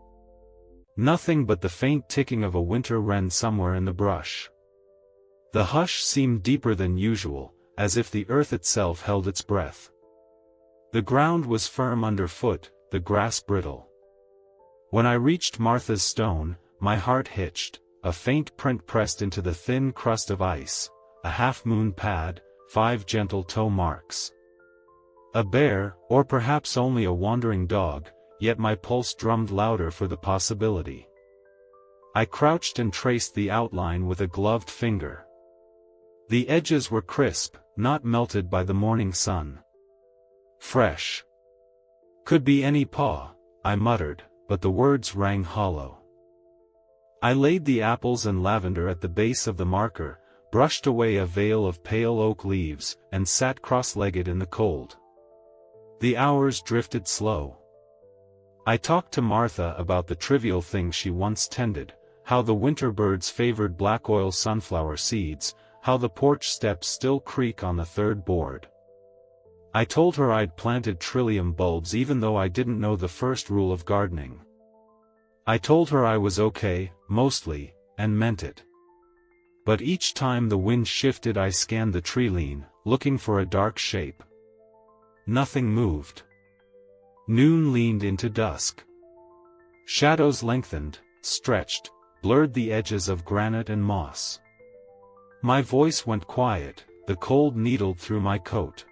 Nothing but the faint ticking of a winter wren somewhere in the brush. The hush seemed deeper than usual, as if the earth itself held its breath. The ground was firm underfoot, the grass brittle. When I reached Martha's stone, my heart hitched, a faint print pressed into the thin crust of ice, a half-moon pad, 5 gentle toe marks. A bear, or perhaps only a wandering dog, yet my pulse drummed louder for the possibility. I crouched and traced the outline with a gloved finger. The edges were crisp, not melted by the morning sun. Fresh. Could be any paw, I muttered, but the words rang hollow. I laid the apples and lavender at the base of the marker, brushed away a veil of pale oak leaves, and sat cross-legged in the cold. The hours drifted slow. I talked to Martha about the trivial things she once tended, how the winter birds favored black oil sunflower seeds, how the porch steps still creak on the third board. I told her I'd planted trillium bulbs even though I didn't know the first rule of gardening. I told her I was okay, mostly, and meant it. But each time the wind shifted I scanned the tree line, looking for a dark shape. Nothing moved. Noon leaned into dusk. Shadows lengthened, stretched, blurred the edges of granite and moss. My voice went quiet, the cold needled through my coat.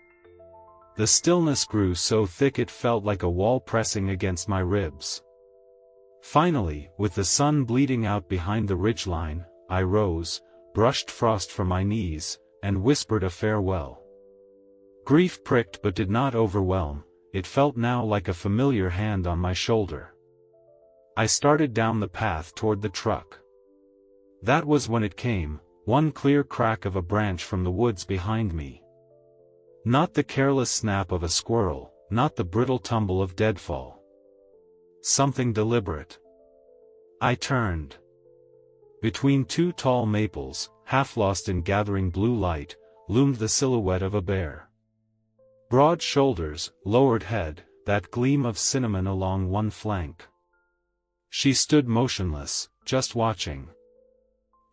The stillness grew so thick it felt like a wall pressing against my ribs. Finally, with the sun bleeding out behind the ridgeline, I rose, brushed frost from my knees, and whispered a farewell. Grief pricked but did not overwhelm, it felt now like a familiar hand on my shoulder. I started down the path toward the truck. That was when it came, one clear crack of a branch from the woods behind me. Not the careless snap of a squirrel, not the brittle tumble of deadfall. Something deliberate. I turned. Between two tall maples, half lost in gathering blue light, loomed the silhouette of a bear. Broad shoulders, lowered head, that gleam of cinnamon along one flank. She stood motionless, just watching.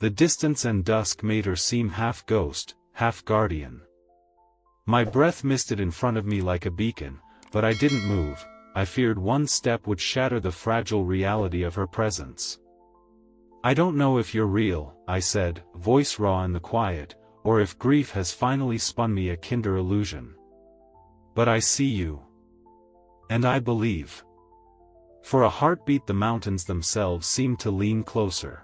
The distance and dusk made her seem half ghost, half guardian. My breath misted in front of me like a beacon, but I didn't move. I feared one step would shatter the fragile reality of her presence. I don't know if you're real, I said, voice raw in the quiet, or if grief has finally spun me a kinder illusion. But I see you. And I believe. For a heartbeat the mountains themselves seemed to lean closer.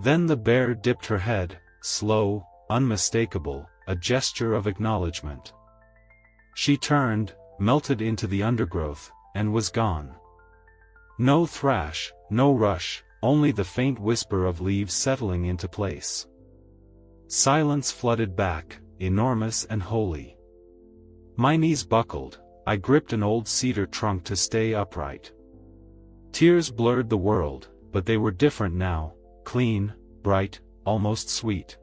Then the bear dipped her head, slow, unmistakable, a gesture of acknowledgement. She turned, melted into the undergrowth, and was gone. No thrash, no rush, only the faint whisper of leaves settling into place. Silence flooded back, enormous and holy. My knees buckled, I gripped an old cedar trunk to stay upright. Tears blurred the world, but they were different now, clean, bright, almost sweet.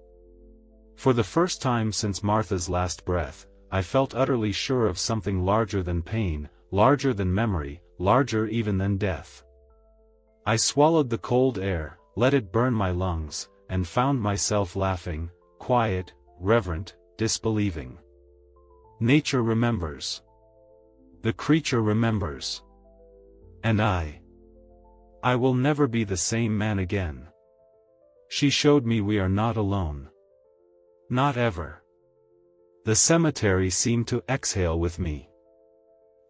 For the first time since Martha's last breath, I felt utterly sure of something larger than pain, larger than memory, larger even than death. I swallowed the cold air, let it burn my lungs, and found myself laughing, quiet, reverent, disbelieving. Nature remembers. The creature remembers. And I will never be the same man again. She showed me we are not alone. Not ever. The cemetery seemed to exhale with me.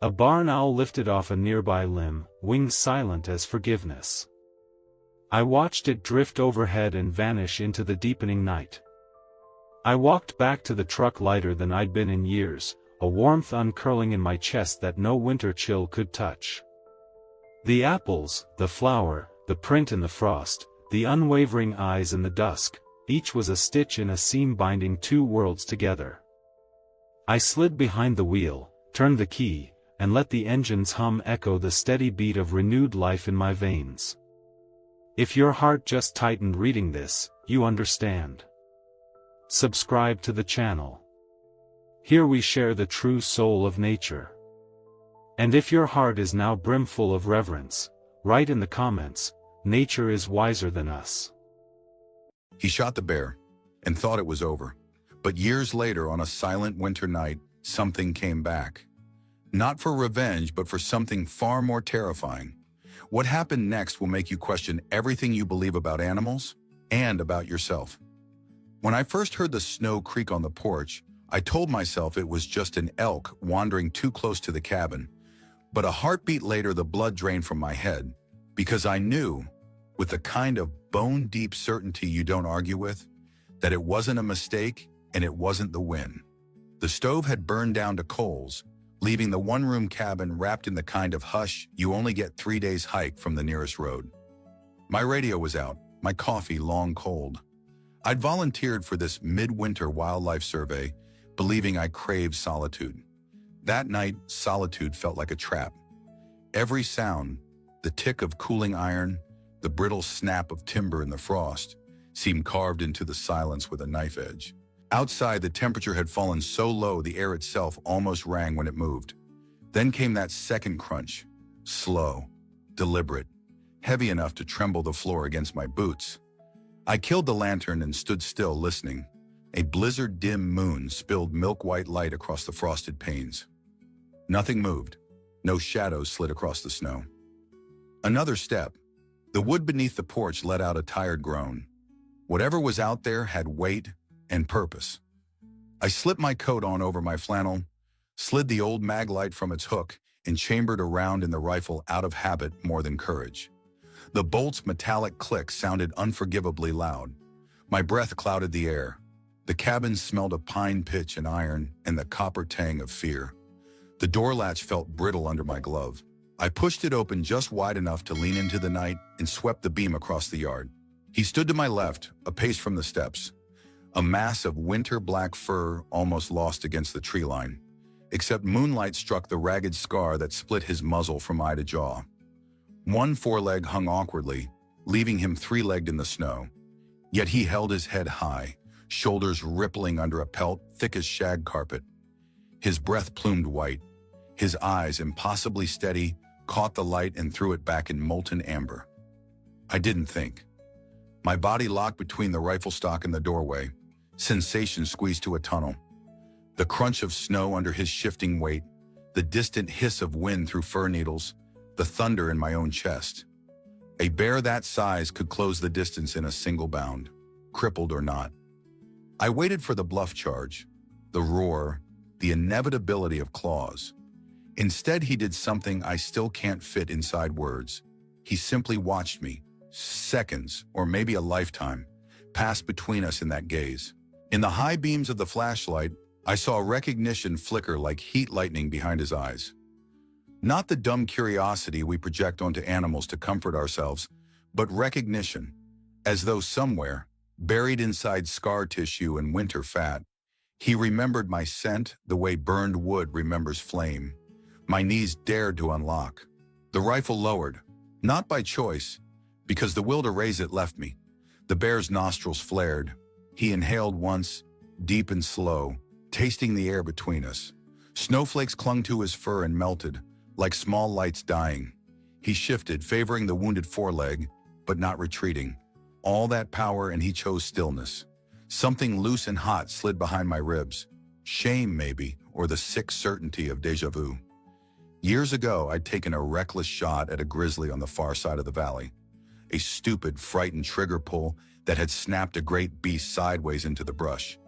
A barn owl lifted off a nearby limb, wings silent as forgiveness. I watched it drift overhead and vanish into the deepening night. I walked back to the truck lighter than I'd been in years, a warmth uncurling in my chest that no winter chill could touch. The apples, the flower, the print in the frost, the unwavering eyes in the dusk, each was a stitch in a seam binding two worlds together. I slid behind the wheel, turned the key, and let the engine's hum echo the steady beat of renewed life in my veins. If your heart just tightened reading this, you understand. Subscribe to the channel. Here we share the true soul of nature. And if your heart is now brimful of reverence, write in the comments, nature is wiser than us. He shot the bear, and thought it was over. But years later, on a silent winter night, something came back. Not for revenge, but for something far more terrifying. What happened next will make you question everything you believe about animals and about yourself. When I first heard the snow creak on the porch, I told myself it was just an elk wandering too close to the cabin. But a heartbeat later, the blood drained from my head, because I knew, with the kind of bone-deep certainty you don't argue with, that it wasn't a mistake and it wasn't the wind. The stove had burned down to coals, leaving the one-room cabin wrapped in the kind of hush you only get 3 days' hike from the nearest road. My radio was out, my coffee long cold. I'd volunteered for this midwinter wildlife survey, believing I craved solitude. That night, solitude felt like a trap. Every sound, the tick of cooling iron, the brittle snap of timber in the frost, seemed carved into the silence with a knife edge. Outside, the temperature had fallen so low the air itself almost rang when it moved. Then came that second crunch, slow, deliberate, heavy enough to tremble the floor against my boots. I killed the lantern and stood still listening. A blizzard-dim moon spilled milk-white light across the frosted panes. Nothing moved. No shadows slid across the snow. Another step. The wood beneath the porch let out a tired groan. Whatever was out there had weight and purpose. I slipped my coat on over my flannel, slid the old Maglite from its hook, and chambered a round in the rifle out of habit more than courage. The bolt's metallic click sounded unforgivably loud. My breath clouded the air. The cabin smelled of pine pitch and iron and the copper tang of fear. The door latch felt brittle under my glove. I pushed it open just wide enough to lean into the night and swept the beam across the yard. He stood to my left, a pace from the steps. A mass of winter black fur almost lost against the tree line, except moonlight struck the ragged scar that split his muzzle from eye to jaw. One foreleg hung awkwardly, leaving him three-legged in the snow. Yet he held his head high, shoulders rippling under a pelt thick as shag carpet. His breath plumed white. His eyes, impossibly steady, caught the light and threw it back in molten amber. I didn't think. My body locked between the rifle stock and the doorway. Sensation squeezed to a tunnel. The crunch of snow under his shifting weight, the distant hiss of wind through fir needles, the thunder in my own chest. A bear that size could close the distance in a single bound, crippled or not. I waited for the bluff charge, the roar, the inevitability of claws. Instead, he did something I still can't fit inside words. He simply watched me, seconds, or maybe a lifetime, pass between us in that gaze. In the high beams of the flashlight, I saw recognition flicker like heat lightning behind his eyes. Not the dumb curiosity we project onto animals to comfort ourselves, but recognition, as though somewhere, buried inside scar tissue and winter fat, he remembered my scent the way burned wood remembers flame. My knees dared to unlock. The rifle lowered, not by choice, because the will to raise it left me. The bear's nostrils flared. He inhaled once, deep and slow, tasting the air between us. Snowflakes clung to his fur and melted, like small lights dying. He shifted, favoring the wounded foreleg, but not retreating. All that power, and he chose stillness. Something loose and hot slid behind my ribs. Shame, maybe, or the sick certainty of déjà vu. Years ago, I'd taken a reckless shot at a grizzly on the far side of the valley. A stupid, frightened trigger pull that had snapped a great beast sideways into the brush.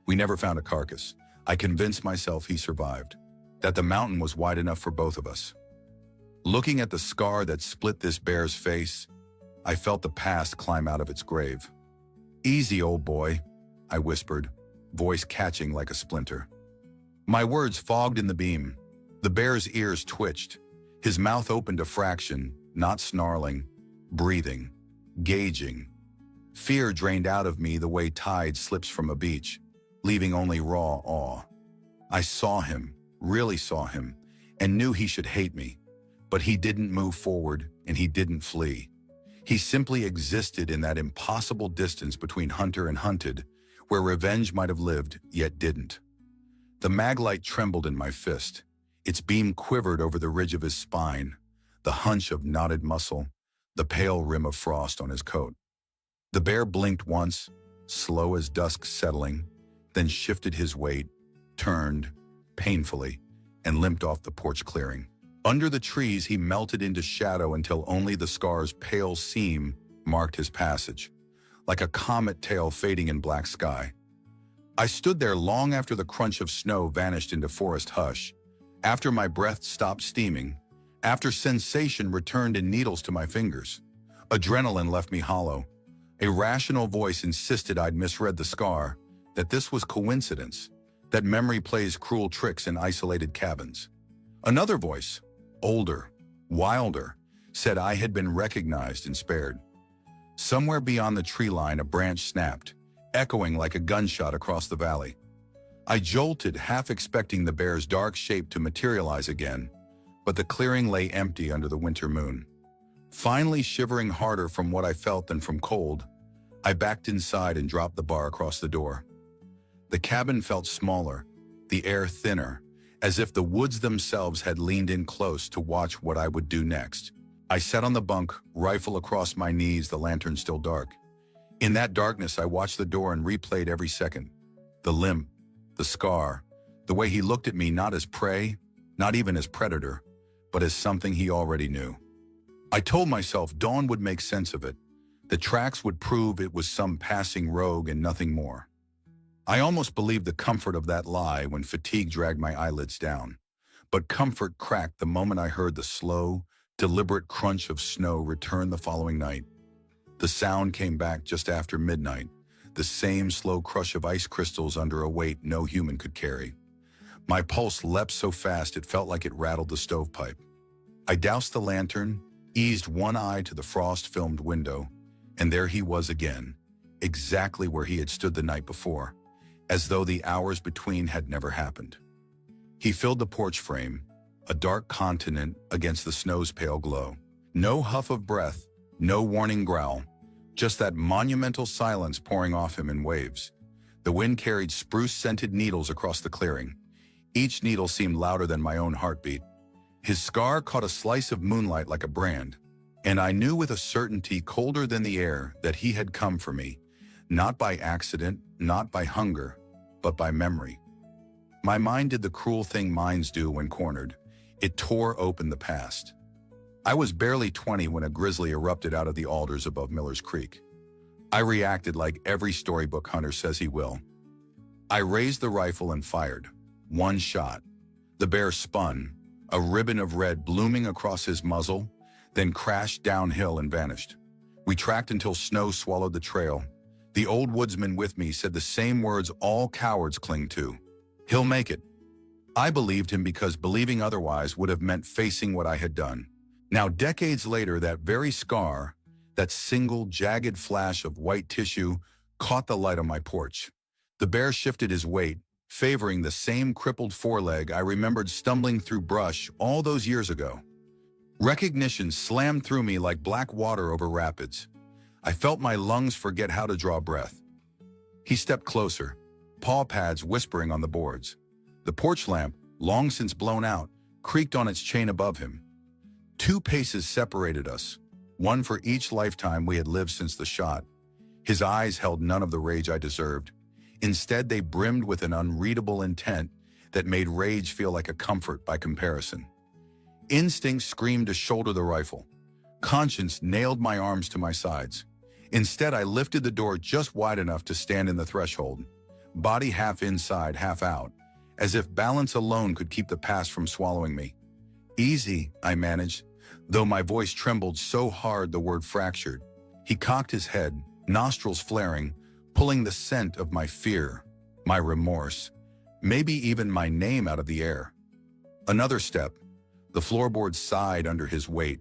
We never found a carcass. I convinced myself he survived, that the mountain was wide enough for both of us. Looking at the scar that split this bear's face, I felt the past climb out of its grave. "Easy, old boy," I whispered, voice catching like a splinter. My words fogged in the beam. The bear's ears twitched. His mouth opened a fraction, not snarling, breathing, gauging. Fear drained out of me the way tide slips from a beach, leaving only raw awe. I saw him, really saw him, and knew he should hate me. But he didn't move forward, and he didn't flee. He simply existed in that impossible distance between hunter and hunted, where revenge might have lived, yet didn't. The Maglite trembled in my fist. Its beam quivered over the ridge of his spine, the hunch of knotted muscle, the pale rim of frost on his coat. The bear blinked once, slow as dusk settling, then shifted his weight, turned, painfully, and limped off the porch clearing. Under the trees, he melted into shadow until only the scar's pale seam marked his passage, like a comet tail fading in black sky. I stood there long after the crunch of snow vanished into forest hush, after my breath stopped steaming, after sensation returned in needles to my fingers. Adrenaline left me hollow. A rational voice insisted I'd misread the scar, that this was coincidence, that memory plays cruel tricks in isolated cabins. Another voice, older, wilder, said I had been recognized and spared. Somewhere beyond the tree line, a branch snapped, echoing like a gunshot across the valley. I jolted, half expecting the bear's dark shape to materialize again, but the clearing lay empty under the winter moon. Finally shivering harder from what I felt than from cold, I backed inside and dropped the bar across the door. The cabin felt smaller, the air thinner, as if the woods themselves had leaned in close to watch what I would do next. I sat on the bunk, rifle across my knees, the lantern still dark. In that darkness, I watched the door and replayed every second. The limp, the scar, the way he looked at me not as prey, not even as predator, but as something he already knew. I told myself Dawn would make sense of it. The tracks would prove it was some passing rogue and nothing more. I almost believed the comfort of that lie when fatigue dragged my eyelids down. But comfort cracked the moment I heard the slow, deliberate crunch of snow return the following night. The sound came back just after midnight, the same slow crush of ice crystals under a weight no human could carry. My pulse leapt so fast it felt like it rattled the stovepipe. I doused the lantern, eased one eye to the frost-filmed window, and there he was again, exactly where he had stood the night before, as though the hours between had never happened. He filled the porch frame, a dark continent against the snow's pale glow. No huff of breath, no warning growl, just that monumental silence pouring off him in waves. The wind carried spruce-scented needles across the clearing. Each needle seemed louder than my own heartbeat. His scar caught a slice of moonlight like a brand, and I knew with a certainty colder than the air that he had come for me, not by accident, not by hunger, but by memory. My mind did the cruel thing minds do when cornered. It tore open the past. I was barely 20 when a grizzly erupted out of the alders above Miller's Creek. I reacted like every storybook hunter says he will. I raised the rifle and fired. One shot. The bear spun, a ribbon of red blooming across his muzzle, then crashed downhill and vanished. We tracked until snow swallowed the trail. The old woodsman with me said the same words all cowards cling to. He'll make it. I believed him because believing otherwise would have meant facing what I had done. Now, decades later, that very scar, that single jagged flash of white tissue, caught the light on my porch. The bear shifted his weight, favoring the same crippled foreleg I remembered stumbling through brush all those years ago. Recognition slammed through me like black water over rapids. I felt my lungs forget how to draw breath. He stepped closer, paw pads whispering on the boards. The porch lamp, long since blown out, creaked on its chain above him. 2 paces separated us, one for each lifetime we had lived since the shot. His eyes held none of the rage I deserved. Instead, they brimmed with an unreadable intent that made rage feel like a comfort by comparison. Instinct screamed to shoulder the rifle. Conscience nailed my arms to my sides. Instead, I lifted the door just wide enough to stand in the threshold, body half inside, half out, as if balance alone could keep the past from swallowing me. Easy, I managed, though my voice trembled so hard the word fractured. He cocked his head, nostrils flaring, pulling the scent of my fear, my remorse, maybe even my name out of the air. Another step. The floorboards sighed under his weight.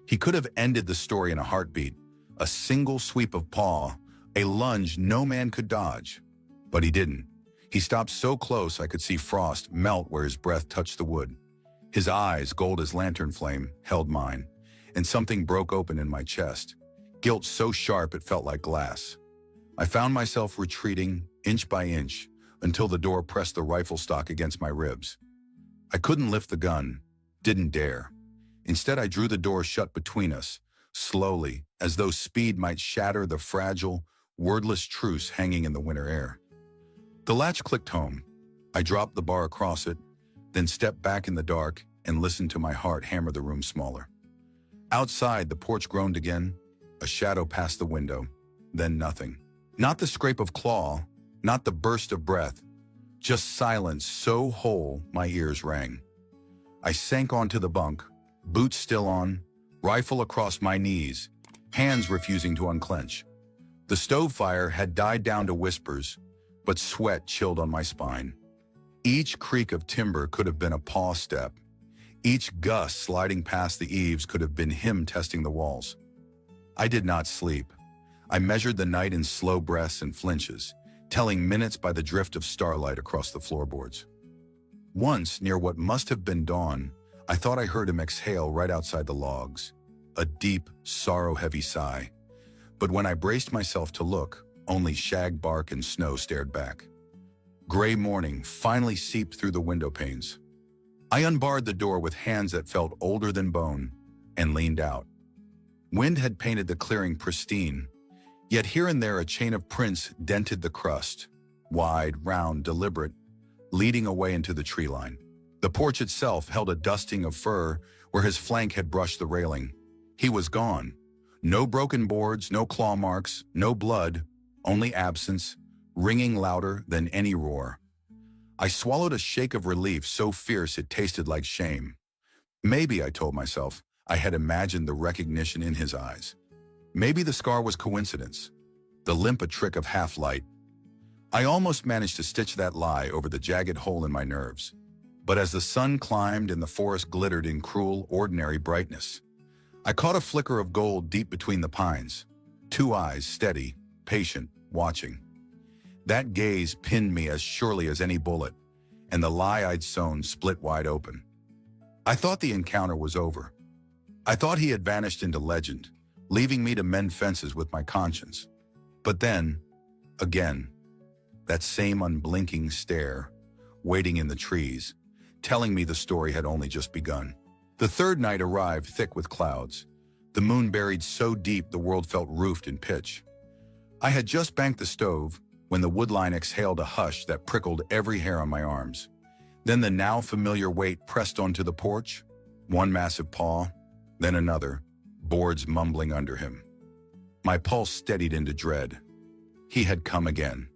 He could have ended the story in a heartbeat, a single sweep of paw, a lunge no man could dodge. But he didn't. He stopped so close I could see frost melt where his breath touched the wood. His eyes, gold as lantern flame, held mine, and something broke open in my chest. Guilt so sharp it felt like glass. I found myself retreating, inch by inch, until the door pressed the rifle stock against my ribs. I couldn't lift the gun, didn't dare. Instead, I drew the door shut between us, slowly, as though speed might shatter the fragile, wordless truce hanging in the winter air. The latch clicked home. I dropped the bar across it, then stepped back in the dark and listened to my heart hammer the room smaller. Outside, the porch groaned again, a shadow passed the window, then nothing. Not the scrape of claw, not the burst of breath, just silence so whole my ears rang. I sank onto the bunk, boots still on, rifle across my knees, hands refusing to unclench. The stove fire had died down to whispers, but sweat chilled on my spine. Each creak of timber could have been a paw step. Each gust sliding past the eaves could have been him testing the walls. I did not sleep. I measured the night in slow breaths and flinches, telling minutes by the drift of starlight across the floorboards. Once, near what must have been dawn, I thought I heard him exhale right outside the logs, a deep, sorrow-heavy sigh. But when I braced myself to look, only shag bark and snow stared back. Gray morning finally seeped through the window panes. I unbarred the door with hands that felt older than bone and leaned out. Wind had painted the clearing pristine, yet here and there a chain of prints dented the crust, wide, round, deliberate, leading away into the tree line. The porch itself held a dusting of fur where his flank had brushed the railing. He was gone. No broken boards, no claw marks, no blood, only absence, ringing louder than any roar. I swallowed a shake of relief so fierce it tasted like shame. Maybe, I told myself, I had imagined the recognition in his eyes. Maybe the scar was coincidence, the limp a trick of half-light. I almost managed to stitch that lie over the jagged hole in my nerves. But as the sun climbed and the forest glittered in cruel, ordinary brightness, I caught a flicker of gold deep between the pines. Two eyes, steady, patient, watching. That gaze pinned me as surely as any bullet, and the lie I'd sown split wide open. I thought the encounter was over. I thought he had vanished into legend, leaving me to mend fences with my conscience. But then, again, that same unblinking stare, waiting in the trees, telling me the story had only just begun. The third night arrived thick with clouds, the moon buried so deep the world felt roofed in pitch. I had just banked the stove when the woodline exhaled a hush that prickled every hair on my arms. Then the now familiar weight pressed onto the porch, one massive paw, then another, boards mumbling under him. My pulse steadied into dread. He had come again,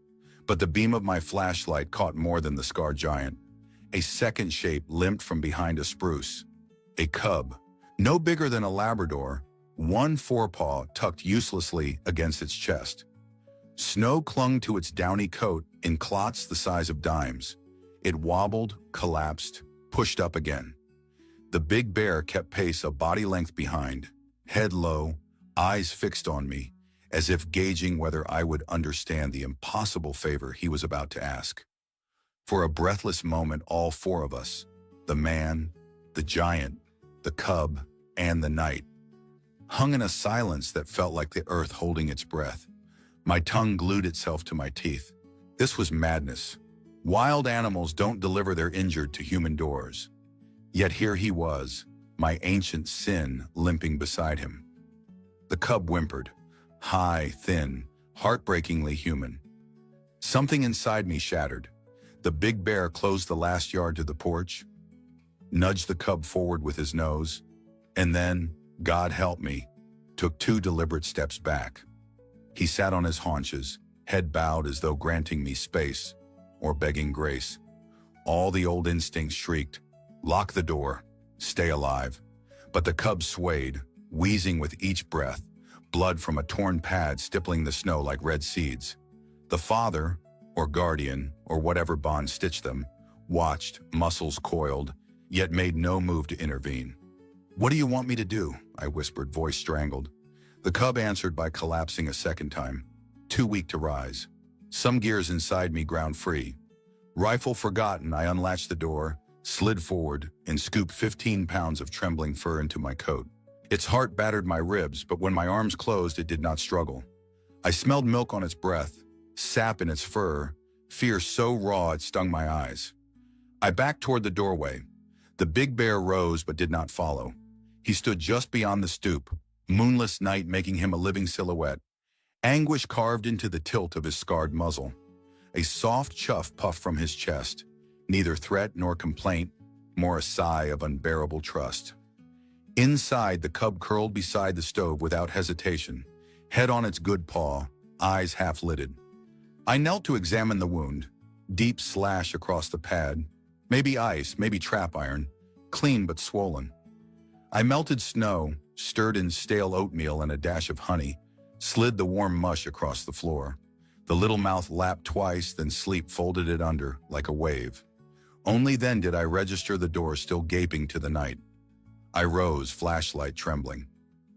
but the beam of my flashlight caught more than the scarred giant. A second shape limped from behind a spruce. A cub, no bigger than a Labrador, one forepaw tucked uselessly against its chest. Snow clung to its downy coat in clots the size of dimes. It wobbled, collapsed, pushed up again. The big bear kept pace a body length behind, head low, eyes fixed on me, as if gauging whether I would understand the impossible favor he was about to ask. For a breathless moment, all four of us, the man, the giant, the cub, and the night, hung in a silence that felt like the earth holding its breath. My tongue glued itself to my teeth. This was madness. Wild animals don't deliver their injured to human doors. Yet here he was, my ancient sin, limping beside him. The cub whimpered, high, thin, heartbreakingly human. Something inside me shattered. The big bear closed the last yard to the porch, nudged the cub forward with his nose, and then, God help me, took 2 deliberate steps back. He sat on his haunches, head bowed as though granting me space or begging grace. All the old instincts shrieked, lock the door, stay alive. But the cub swayed, wheezing with each breath, blood from a torn pad stippling the snow like red seeds. The father, or guardian, or whatever bond stitched them, watched, muscles coiled, yet made no move to intervene. What do you want me to do? I whispered, voice strangled. The cub answered by collapsing a second time, too weak to rise. Some gears inside me ground free. Rifle forgotten, I unlatched the door, slid forward, and scooped 15 pounds of trembling fur into my coat. Its heart battered my ribs, but when my arms closed, it did not struggle. I smelled milk on its breath, sap in its fur, fear so raw it stung my eyes. I backed toward the doorway. The big bear rose but did not follow. He stood just beyond the stoop, moonless night making him a living silhouette, anguish carved into the tilt of his scarred muzzle. A soft chuff puffed from his chest, neither threat nor complaint, more a sigh of unbearable trust. Inside, the cub curled beside the stove without hesitation, head on its good paw, eyes half-lidded. I knelt to examine the wound, deep slash across the pad, maybe ice, maybe trap iron, clean but swollen. I melted snow, stirred in stale oatmeal and a dash of honey, slid the warm mush across the floor. The little mouth lapped twice, then sleep folded it under like a wave. Only then did I register the door still gaping to the night. I rose, flashlight trembling.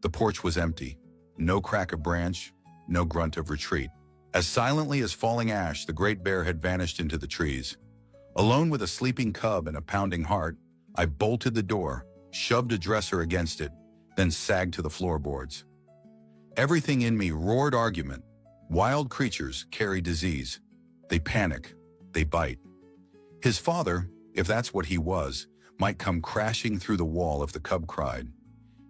The porch was empty. No crack of branch, no grunt of retreat. As silently as falling ash, the great bear had vanished into the trees. Alone with a sleeping cub and a pounding heart, I bolted the door, shoved a dresser against it, then sagged to the floorboards. Everything in me roared argument. Wild creatures carry disease. They panic. They bite. His father, if that's what he was, might come crashing through the wall if the cub cried.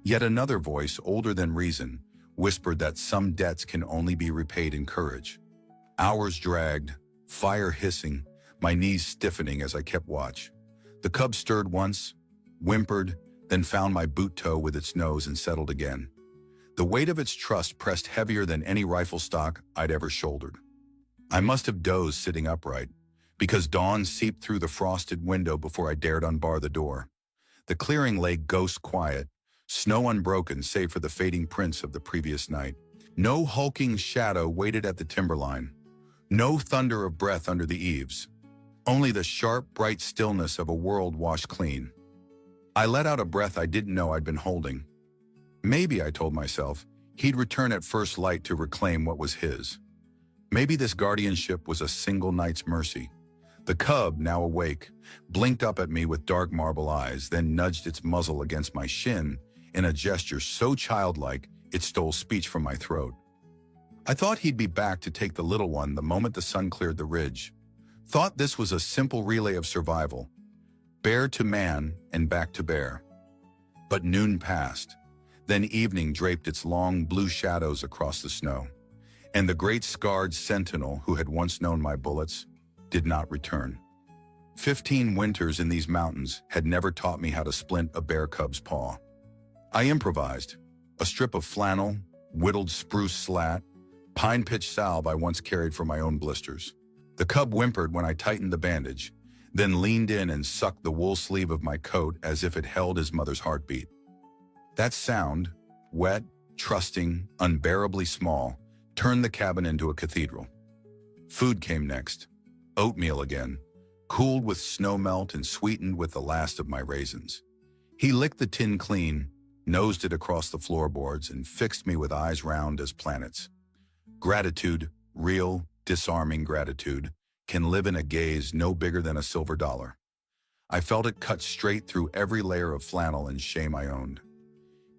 Yet another voice, older than reason, whispered that some debts can only be repaid in courage. Hours dragged, fire hissing, my knees stiffening as I kept watch. The cub stirred once, whimpered, then found my boot toe with its nose and settled again. The weight of its trust pressed heavier than any rifle stock I'd ever shouldered. I must have dozed sitting upright, because dawn seeped through the frosted window before I dared unbar the door. The clearing lay ghost quiet, snow unbroken save for the fading prints of the previous night. No hulking shadow waited at the timberline. No thunder of breath under the eaves. Only the sharp, bright stillness of a world washed clean. I let out a breath I didn't know I'd been holding. Maybe, I told myself, he'd return at first light to reclaim what was his. Maybe this guardianship was a single night's mercy. The cub, now awake, blinked up at me with dark marble eyes, then nudged its muzzle against my shin in a gesture so childlike it stole speech from my throat. I thought he'd be back to take the little one the moment the sun cleared the ridge. Thought this was a simple relay of survival. Bear to man and back to bear. But noon passed. Then evening draped its long blue shadows across the snow. And the great scarred sentinel who had once known my bullets did not return. 15 winters in these mountains had never taught me how to splint a bear cub's paw. I improvised. A strip of flannel, whittled spruce slat, pine pitch salve I once carried for my own blisters. The cub whimpered when I tightened the bandage, then leaned in and sucked the wool sleeve of my coat as if it held his mother's heartbeat. That sound, wet, trusting, unbearably small, turned the cabin into a cathedral. Food came next. Oatmeal again, cooled with snow melt and sweetened with the last of my raisins. He licked the tin clean, nosed it across the floorboards, and fixed me with eyes round as planets. Gratitude, real, disarming gratitude, can live in a gaze no bigger than a silver dollar. I felt it cut straight through every layer of flannel and shame I owned.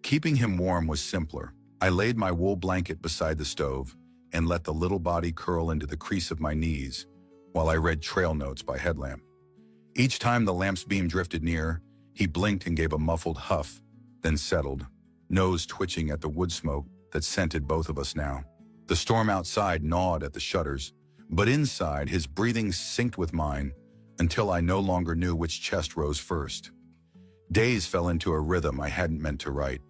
Keeping him warm was simpler. I laid my wool blanket beside the stove and let the little body curl into the crease of my knees while I read trail notes by headlamp. Each time the lamp's beam drifted near, he blinked and gave a muffled huff, then settled, nose twitching at the wood smoke that scented both of us now. The storm outside gnawed at the shutters, but inside his breathing synced with mine until I no longer knew which chest rose first. Days fell into a rhythm I hadn't meant to write.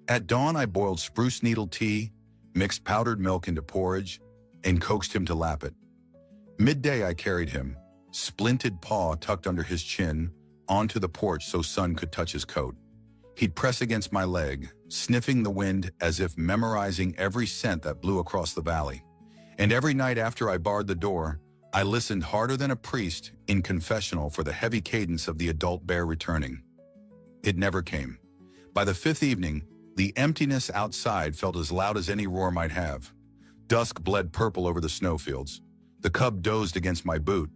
At dawn, I boiled spruce needle tea, mixed powdered milk into porridge, and coaxed him to lap it. Midday, I carried him, splinted paw tucked under his chin, onto the porch so sun could touch his coat. He'd press against my leg, sniffing the wind as if memorizing every scent that blew across the valley. And every night after I barred the door, I listened harder than a priest in confessional for the heavy cadence of the adult bear returning. It never came. By the fifth evening, the emptiness outside felt as loud as any roar might have. Dusk bled purple over the snowfields. The cub dozed against my boot,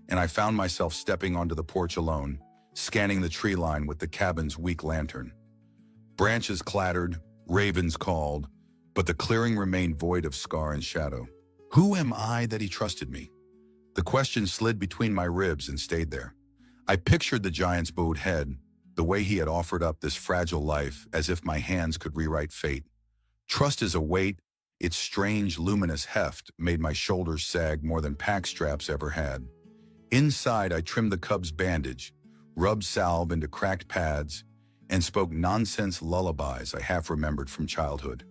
and I found myself stepping onto the porch alone, scanning the tree line with the cabin's weak lantern. Branches clattered, ravens called, but the clearing remained void of scar and shadow. Who am I that he trusted me? The question slid between my ribs and stayed there. I pictured the giant's bowed head, the way he had offered up this fragile life as if my hands could rewrite fate. Trust is a weight. Its strange, luminous heft made my shoulders sag more than pack straps ever had. Inside, I trimmed the cub's bandage, rubbed salve into cracked pads, and spoke nonsense lullabies I half remembered from childhood.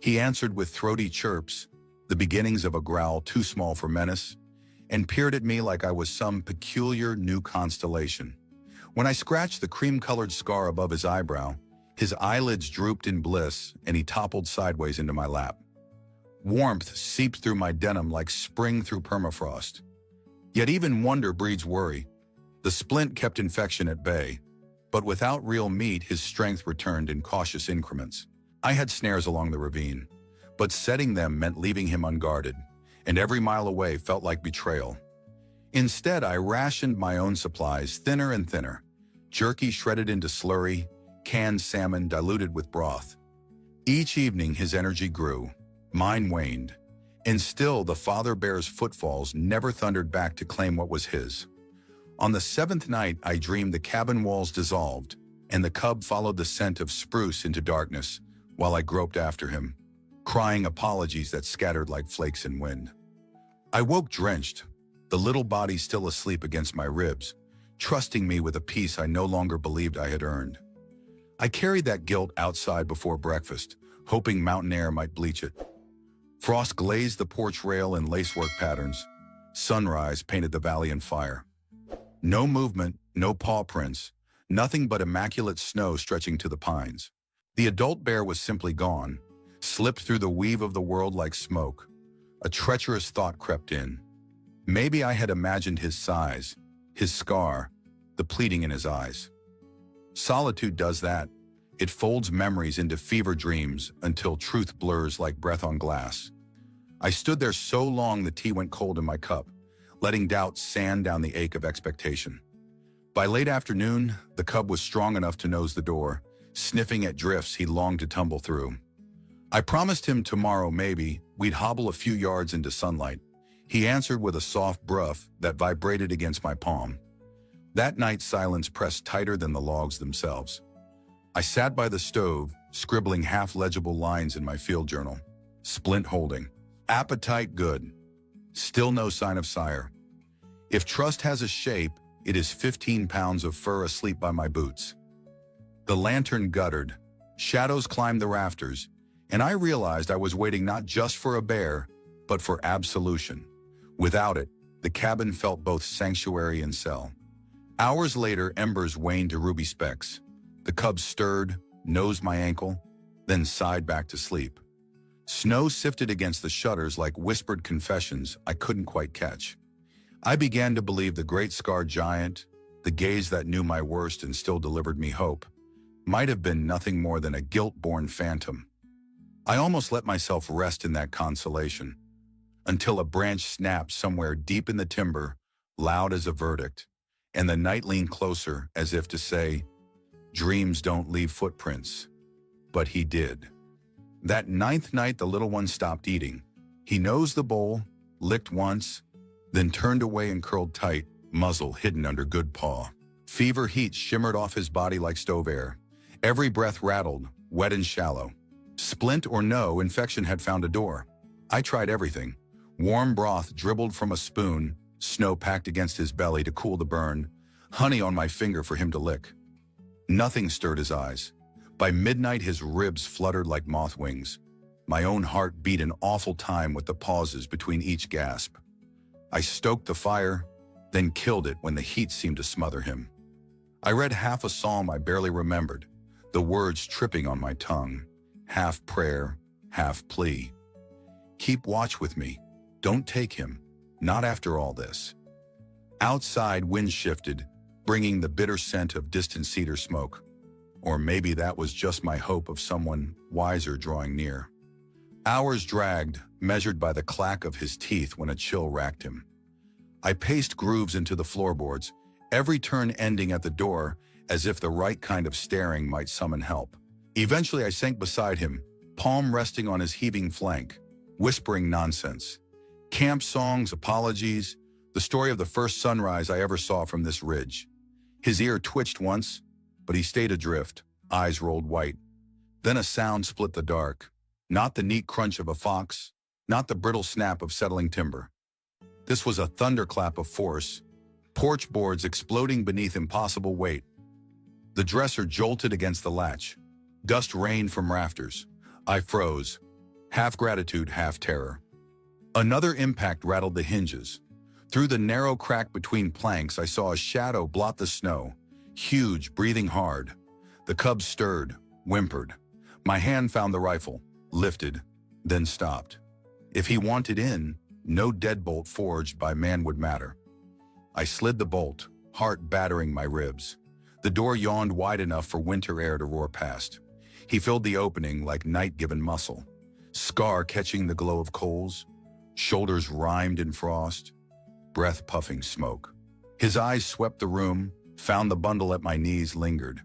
He answered with throaty chirps, the beginnings of a growl too small for menace, and peered at me like I was some peculiar new constellation. When I scratched the cream-colored scar above his eyebrow, his eyelids drooped in bliss and he toppled sideways into my lap. Warmth seeped through my denim like spring through permafrost. Yet even wonder breeds worry. The splint kept infection at bay, but without real meat, his strength returned in cautious increments. I had snares along the ravine, but setting them meant leaving him unguarded, and every mile away felt like betrayal. Instead, I rationed my own supplies thinner and thinner, jerky shredded into slurry, canned salmon diluted with broth. Each evening his energy grew, mine waned, and still the father bear's footfalls never thundered back to claim what was his. On the seventh night, I dreamed the cabin walls dissolved, and the cub followed the scent of spruce into darkness, while I groped after him, crying apologies that scattered like flakes in wind. I woke drenched, the little body still asleep against my ribs, trusting me with a peace I no longer believed I had earned. I carried that guilt outside before breakfast, hoping mountain air might bleach it. Frost glazed the porch rail in lacework patterns. Sunrise painted the valley in fire. No movement, no paw prints, nothing but immaculate snow stretching to the pines. The adult bear was simply gone, slipped through the weave of the world like smoke. A treacherous thought crept in. Maybe I had imagined his size, his scar, the pleading in his eyes. Solitude does that. It folds memories into fever dreams until truth blurs like breath on glass. I stood there so long the tea went cold in my cup, letting doubt sand down the ache of expectation. By late afternoon, the cub was strong enough to nose the door, sniffing at drifts he longed to tumble through. I promised him tomorrow maybe we'd hobble a few yards into sunlight. He answered with a soft bruff that vibrated against my palm. That night silence pressed tighter than the logs themselves. I sat by the stove, scribbling half-legible lines in my field journal. Splint holding. Appetite good. Still no sign of sire. If trust has a shape, it is 15 pounds of fur asleep by my boots. The lantern guttered. Shadows climbed the rafters, and I realized I was waiting not just for a bear, but for absolution. Without it, the cabin felt both sanctuary and cell. Hours later, embers waned to ruby specks. The cub stirred, nosed my ankle, then sighed back to sleep. Snow sifted against the shutters like whispered confessions I couldn't quite catch. I began to believe the great scarred giant, the gaze that knew my worst and still delivered me hope, might have been nothing more than a guilt-born phantom. I almost let myself rest in that consolation, until a branch snapped somewhere deep in the timber, loud as a verdict, and the night leaned closer as if to say, "Dreams don't leave footprints." But he did. That ninth night the little one stopped eating. He nosed the bowl, licked once, then turned away and curled tight, muzzle hidden under good paw. Fever heat shimmered off his body like stove air. Every breath rattled, wet and shallow. Splint or no, infection had found a door. I tried everything. Warm broth dribbled from a spoon, snow packed against his belly to cool the burn, honey on my finger for him to lick. Nothing stirred his eyes. By midnight his ribs fluttered like moth wings. My own heart beat an awful time with the pauses between each gasp. I stoked the fire, then killed it when the heat seemed to smother him. I read half a psalm I barely remembered, the words tripping on my tongue, half prayer, half plea. Keep watch with me. Don't take him. Not after all this. Outside, wind shifted, bringing the bitter scent of distant cedar smoke. Or maybe that was just my hope of someone wiser drawing near. Hours dragged, measured by the clack of his teeth when a chill racked him. I paced grooves into the floorboards, every turn ending at the door, as if the right kind of staring might summon help. Eventually I sank beside him, palm resting on his heaving flank, whispering nonsense. Camp songs, apologies, the story of the first sunrise I ever saw from this ridge. His ear twitched once, but he stayed adrift, eyes rolled white. Then a sound split the dark. Not the neat crunch of a fox, not the brittle snap of settling timber. This was a thunderclap of force, porch boards exploding beneath impossible weight. The dresser jolted against the latch. Dust rained from rafters. I froze, half gratitude, half terror. Another impact rattled the hinges. Through the narrow crack between planks, I saw a shadow blot the snow, huge, breathing hard. The cub stirred, whimpered. My hand found the rifle, lifted, then stopped. If he wanted in, no deadbolt forged by man would matter. I slid the bolt, heart battering my ribs. The door yawned wide enough for winter air to roar past. He filled the opening like night-given muscle. Scar catching the glow of coals, shoulders rimed in frost, breath puffing smoke. His eyes swept the room, found the bundle at my knees, lingered.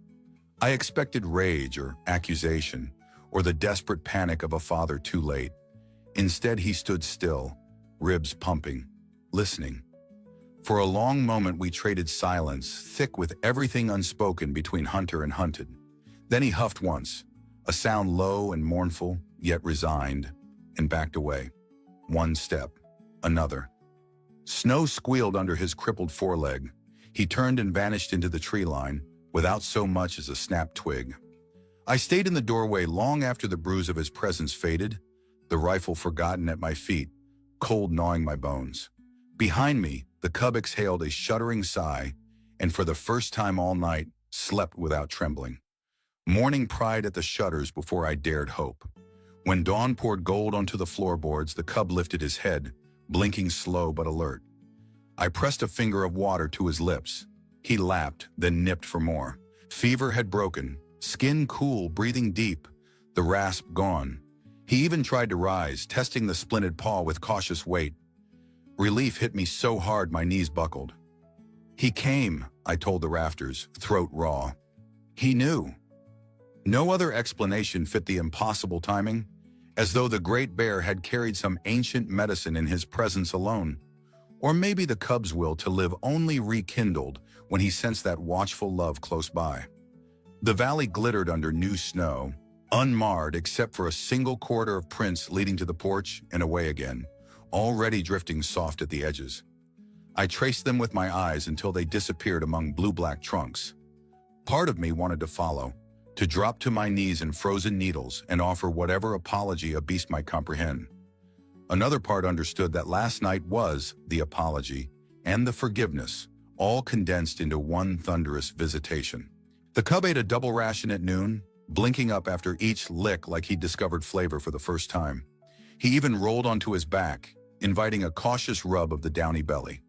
I expected rage or accusation, or the desperate panic of a father too late. Instead, he stood still, ribs pumping, listening. For a long moment, we traded silence, thick with everything unspoken between hunter and hunted. Then he huffed once, a sound low and mournful, yet resigned, and backed away. One step, another. Snow squealed under his crippled foreleg. He turned and vanished into the tree line, without so much as a snapped twig. I stayed in the doorway long after the bruise of his presence faded, the rifle forgotten at my feet, cold gnawing my bones. Behind me, the cub exhaled a shuddering sigh, and for the first time all night, slept without trembling. Morning pried at the shutters before I dared hope. When dawn poured gold onto the floorboards, the cub lifted his head, blinking slow but alert. I pressed a finger of water to his lips. He lapped, then nipped for more. Fever had broken, skin cool, breathing deep, the rasp gone. He even tried to rise, testing the splinted paw with cautious weight. Relief hit me so hard my knees buckled. He came, I told the rafters, throat raw. He knew. No other explanation fit the impossible timing, as though the great bear had carried some ancient medicine in his presence alone. Or maybe the cub's will to live only rekindled when he sensed that watchful love close by. The valley glittered under new snow, unmarred except for a single corridor of prints leading to the porch and away again, already drifting soft at the edges. I traced them with my eyes until they disappeared among blue-black trunks. Part of me wanted to follow, to drop to my knees in frozen needles and offer whatever apology a beast might comprehend. Another part understood that last night was the apology and the forgiveness, all condensed into one thunderous visitation. The cub ate a double ration at noon, blinking up after each lick like he'd discovered flavor for the first time. He even rolled onto his back, inviting a cautious rub of the downy belly.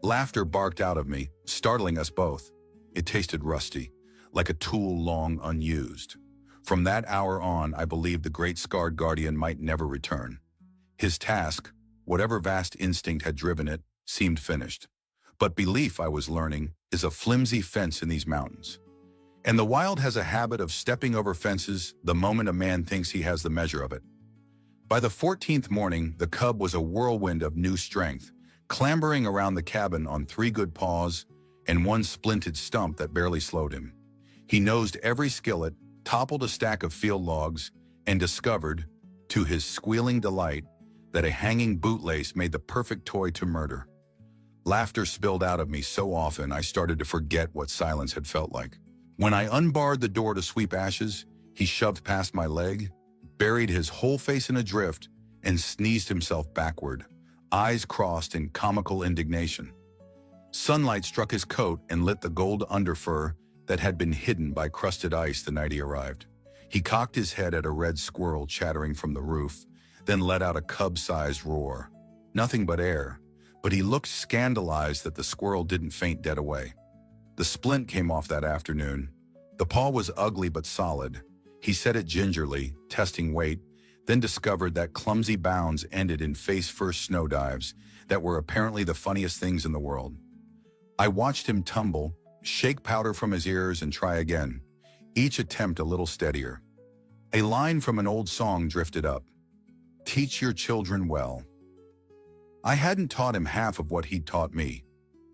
Laughter barked out of me, startling us both. It tasted rusty, like a tool long unused. From that hour on, I believed the great scarred guardian might never return. His task, whatever vast instinct had driven it, seemed finished. But belief, I was learning, is a flimsy fence in these mountains. And the wild has a habit of stepping over fences the moment a man thinks he has the measure of it. By the 14th morning, the cub was a whirlwind of new strength, clambering around the cabin on 3 good paws and 1 splinted stump that barely slowed him. He nosed every skillet, toppled a stack of field logs, and discovered, to his squealing delight, that a hanging bootlace made the perfect toy to murder. Laughter spilled out of me so often I started to forget what silence had felt like. When I unbarred the door to sweep ashes, he shoved past my leg, buried his whole face in a drift, and sneezed himself backward, eyes crossed in comical indignation. Sunlight struck his coat and lit the gold underfur that had been hidden by crusted ice the night he arrived. He cocked his head at a red squirrel chattering from the roof, then let out a cub-sized roar. Nothing but air, but he looked scandalized that the squirrel didn't faint dead away. The splint came off that afternoon. The paw was ugly but solid. He set it gingerly, testing weight, then discovered that clumsy bounds ended in face-first snow dives that were apparently the funniest things in the world. I watched him tumble, shake powder from his ears and try again, each attempt a little steadier. A line from an old song drifted up. "Teach your children well." I hadn't taught him half of what he'd taught me.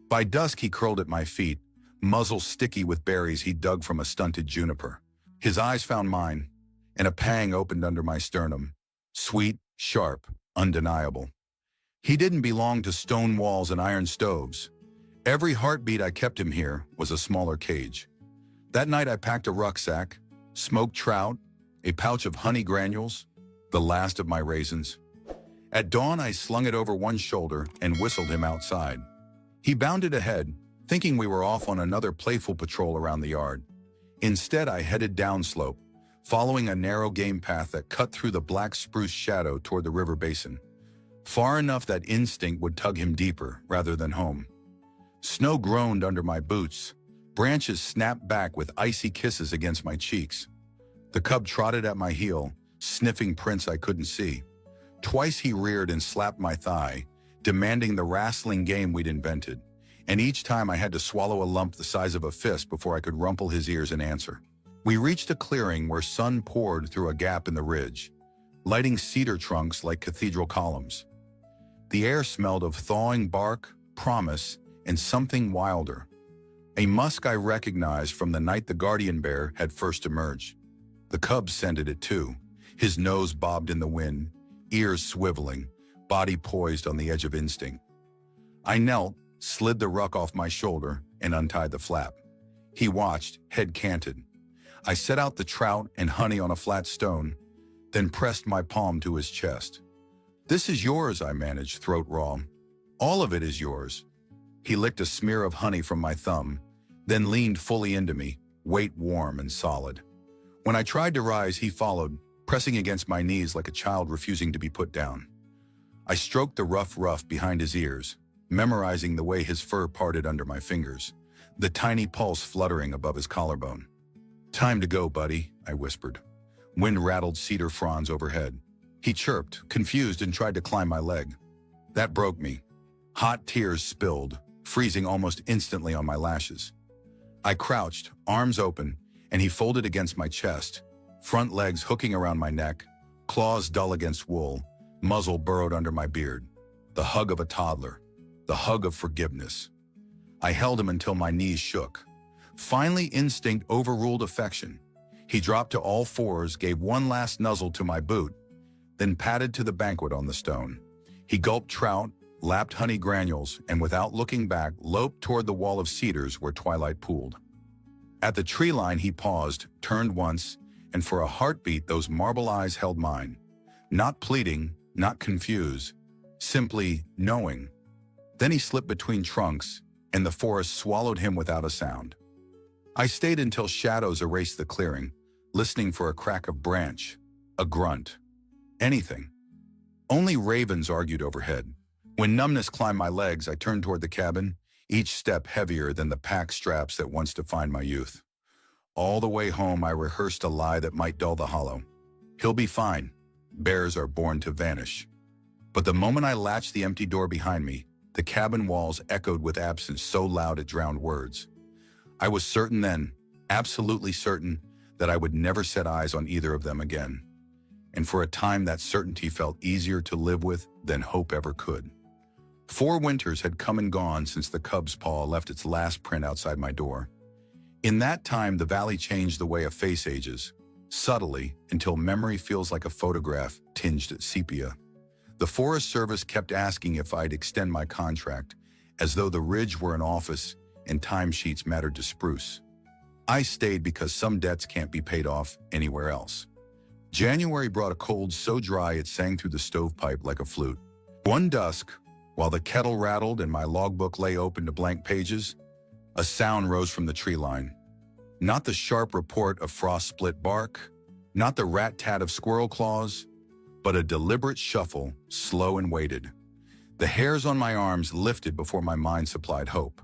By dusk he curled at my feet, muzzle sticky with berries he dug from a stunted juniper. His eyes found mine, and a pang opened under my sternum. Sweet, sharp, undeniable. He didn't belong to stone walls and iron stoves. Every heartbeat I kept him here was a smaller cage. That night I packed a rucksack, smoked trout, a pouch of honey granules, the last of my raisins. At dawn I slung it over one shoulder and whistled him outside. He bounded ahead, thinking we were off on another playful patrol around the yard. Instead I headed downslope, following a narrow game path that cut through the black spruce shadow toward the river basin. Far enough that instinct would tug him deeper rather than home. Snow groaned under my boots. Branches snapped back with icy kisses against my cheeks. The cub trotted at my heel, sniffing prints I couldn't see. Twice he reared and slapped my thigh, demanding the wrestling game we'd invented, and each time I had to swallow a lump the size of a fist before I could rumple his ears and answer. We reached a clearing where sun poured through a gap in the ridge, lighting cedar trunks like cathedral columns. The air smelled of thawing bark, promise, and something wilder. A musk I recognized from the night the guardian bear had first emerged. The cub scented it too, his nose bobbed in the wind, ears swiveling, body poised on the edge of instinct. I knelt, slid the ruck off my shoulder, and untied the flap. He watched, head canted. I set out the trout and honey on a flat stone, then pressed my palm to his chest. "This is yours," I managed, throat raw. "All of it is yours." He licked a smear of honey from my thumb, then leaned fully into me, weight warm and solid. When I tried to rise, he followed, pressing against my knees like a child refusing to be put down. I stroked the rough ruff behind his ears, memorizing the way his fur parted under my fingers, the tiny pulse fluttering above his collarbone. "Time to go, buddy," I whispered. Wind rattled cedar fronds overhead. He chirped, confused, and tried to climb my leg. That broke me. Hot tears spilled, freezing almost instantly on my lashes. I crouched, arms open, and he folded against my chest, front legs hooking around my neck, claws dull against wool, muzzle burrowed under my beard. The hug of a toddler, the hug of forgiveness. I held him until my knees shook. Finally, instinct overruled affection. He dropped to all fours, gave one last nuzzle to my boot, then padded to the banquet on the stone. He gulped trout, lapped honey granules, and without looking back, loped toward the wall of cedars where twilight pooled. At the tree line, he paused, turned once, and for a heartbeat, those marble eyes held mine. Not pleading, not confused, simply knowing. Then he slipped between trunks, and the forest swallowed him without a sound. I stayed until shadows erased the clearing, listening for a crack of branch, a grunt, anything. Only ravens argued overhead. When numbness climbed my legs, I turned toward the cabin, each step heavier than the pack straps that once defined my youth. All the way home, I rehearsed a lie that might dull the hollow. He'll be fine. Bears are born to vanish. But the moment I latched the empty door behind me, the cabin walls echoed with absence so loud it drowned words. I was certain then, absolutely certain, that I would never set eyes on either of them again. And for a time that certainty felt easier to live with than hope ever could. 4 winters had come and gone since the cub's paw left its last print outside my door. In that time, the valley changed the way a face ages, subtly, until memory feels like a photograph tinged at sepia. The Forest Service kept asking if I'd extend my contract, as though the ridge were an office and timesheets mattered to Spruce. I stayed because some debts can't be paid off anywhere else. January brought a cold so dry it sang through the stovepipe like a flute. One dusk, while the kettle rattled and my logbook lay open to blank pages, a sound rose from the tree line. Not the sharp report of frost-split bark, not the rat-tat of squirrel claws, but a deliberate shuffle, slow and weighted. The hairs on my arms lifted before my mind supplied hope.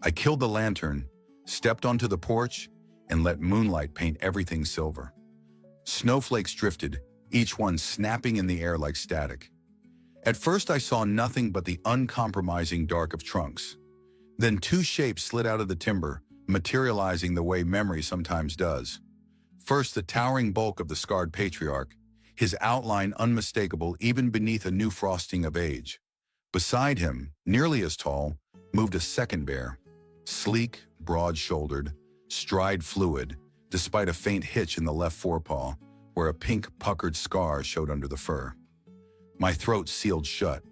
I killed the lantern, stepped onto the porch, and let moonlight paint everything silver. Snowflakes drifted, each one snapping in the air like static. At first I saw nothing but the uncompromising dark of trunks. Then 2 shapes slid out of the timber, materializing the way memory sometimes does. First, the towering bulk of the scarred patriarch, his outline unmistakable even beneath a new frosting of age. Beside him, nearly as tall, moved a second bear, sleek, broad-shouldered, stride fluid, despite a faint hitch in the left forepaw, where a pink puckered scar showed under the fur. My throat sealed shut.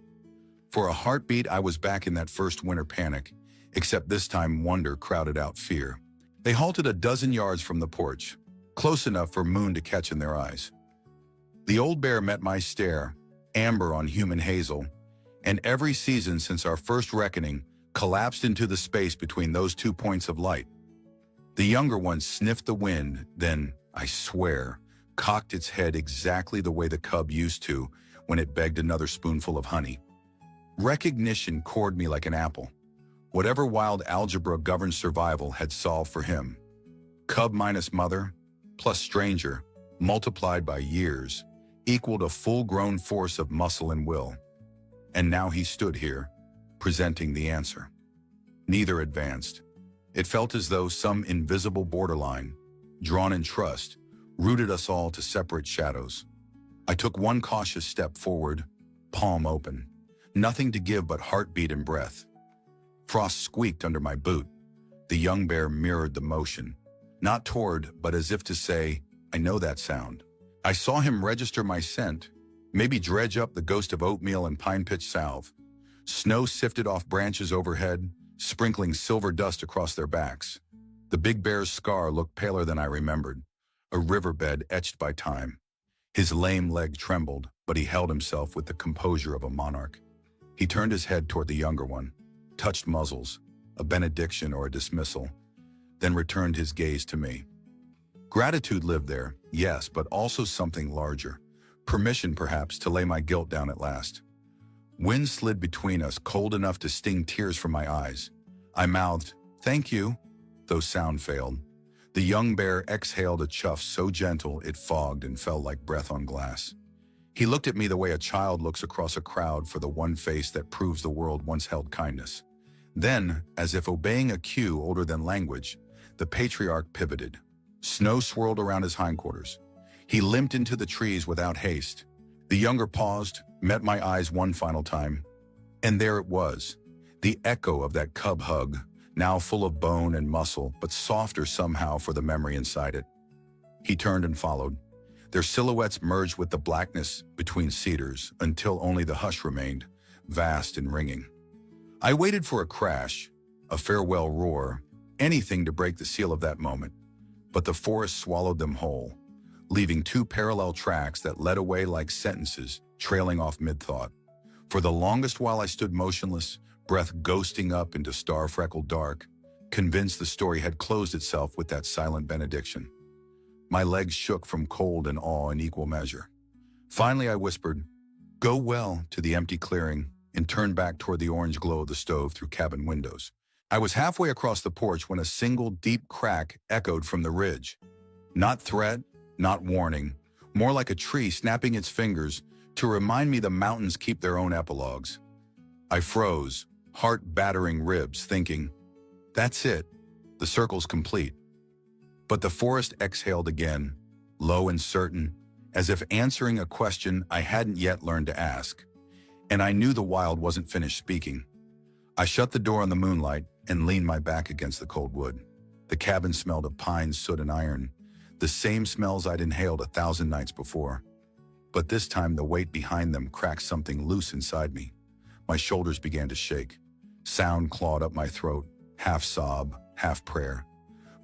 For a heartbeat, I was back in that first winter panic, except this time wonder crowded out fear. They halted a dozen yards from the porch, close enough for Moon to catch in their eyes. The old bear met my stare, amber on human hazel, and every season since our first reckoning collapsed into the space between those 2 points of light. The younger one sniffed the wind, then, I swear, cocked its head exactly the way the cub used to when it begged another spoonful of honey. Recognition cored me like an apple. Whatever wild algebra governed survival had solved for him. Cub minus mother, plus stranger, multiplied by years, equaled a full-grown force of muscle and will. And now he stood here, presenting the answer. Neither advanced. It felt as though some invisible borderline, drawn in trust, rooted us all to separate shadows. I took one cautious step forward, palm open. Nothing to give but heartbeat and breath. Frost squeaked under my boot. The young bear mirrored the motion, not toward, but as if to say, I know that sound. I saw him register my scent, maybe dredge up the ghost of oatmeal and pine pitch salve. Snow sifted off branches overhead, sprinkling silver dust across their backs. The big bear's scar looked paler than I remembered, a riverbed etched by time. His lame leg trembled, but he held himself with the composure of a monarch. He turned his head toward the younger one, touched muzzles, a benediction or a dismissal, then returned his gaze to me. Gratitude lived there, yes, but also something larger. Permission, perhaps, to lay my guilt down at last. Wind slid between us, cold enough to sting tears from my eyes. I mouthed, "Thank you," though sound failed. The young bear exhaled a chuff so gentle it fogged and fell like breath on glass. He looked at me the way a child looks across a crowd for the one face that proves the world once held kindness. Then, as if obeying a cue older than language, the patriarch pivoted. Snow swirled around his hindquarters. He limped into the trees without haste. The younger paused, met my eyes one final time. And there it was, the echo of that cub hug, now full of bone and muscle, but softer somehow for the memory inside it. He turned and followed. Their silhouettes merged with the blackness between cedars until only the hush remained, vast and ringing. I waited for a crash, a farewell roar, anything to break the seal of that moment. But the forest swallowed them whole, leaving two parallel tracks that led away like sentences, trailing off mid-thought. For the longest while I stood motionless, breath ghosting up into star-freckled dark, convinced the story had closed itself with that silent benediction. My legs shook from cold and awe in equal measure. Finally I whispered, "Go well," to the empty clearing, and turned back toward the orange glow of the stove through cabin windows. I was halfway across the porch when a single deep crack echoed from the ridge. Not threat, not warning, more like a tree snapping its fingers to remind me the mountains keep their own epilogues. I froze, heart battering ribs, thinking, that's it, the circle's complete. But the forest exhaled again, low and certain, as if answering a question I hadn't yet learned to ask. And I knew the wild wasn't finished speaking. I shut the door on the moonlight and leaned my back against the cold wood. The cabin smelled of pine, soot, and iron, the same smells I'd inhaled 1,000 nights before. But this time the weight behind them cracked something loose inside me. My shoulders began to shake. Sound clawed up my throat, half sob, half prayer.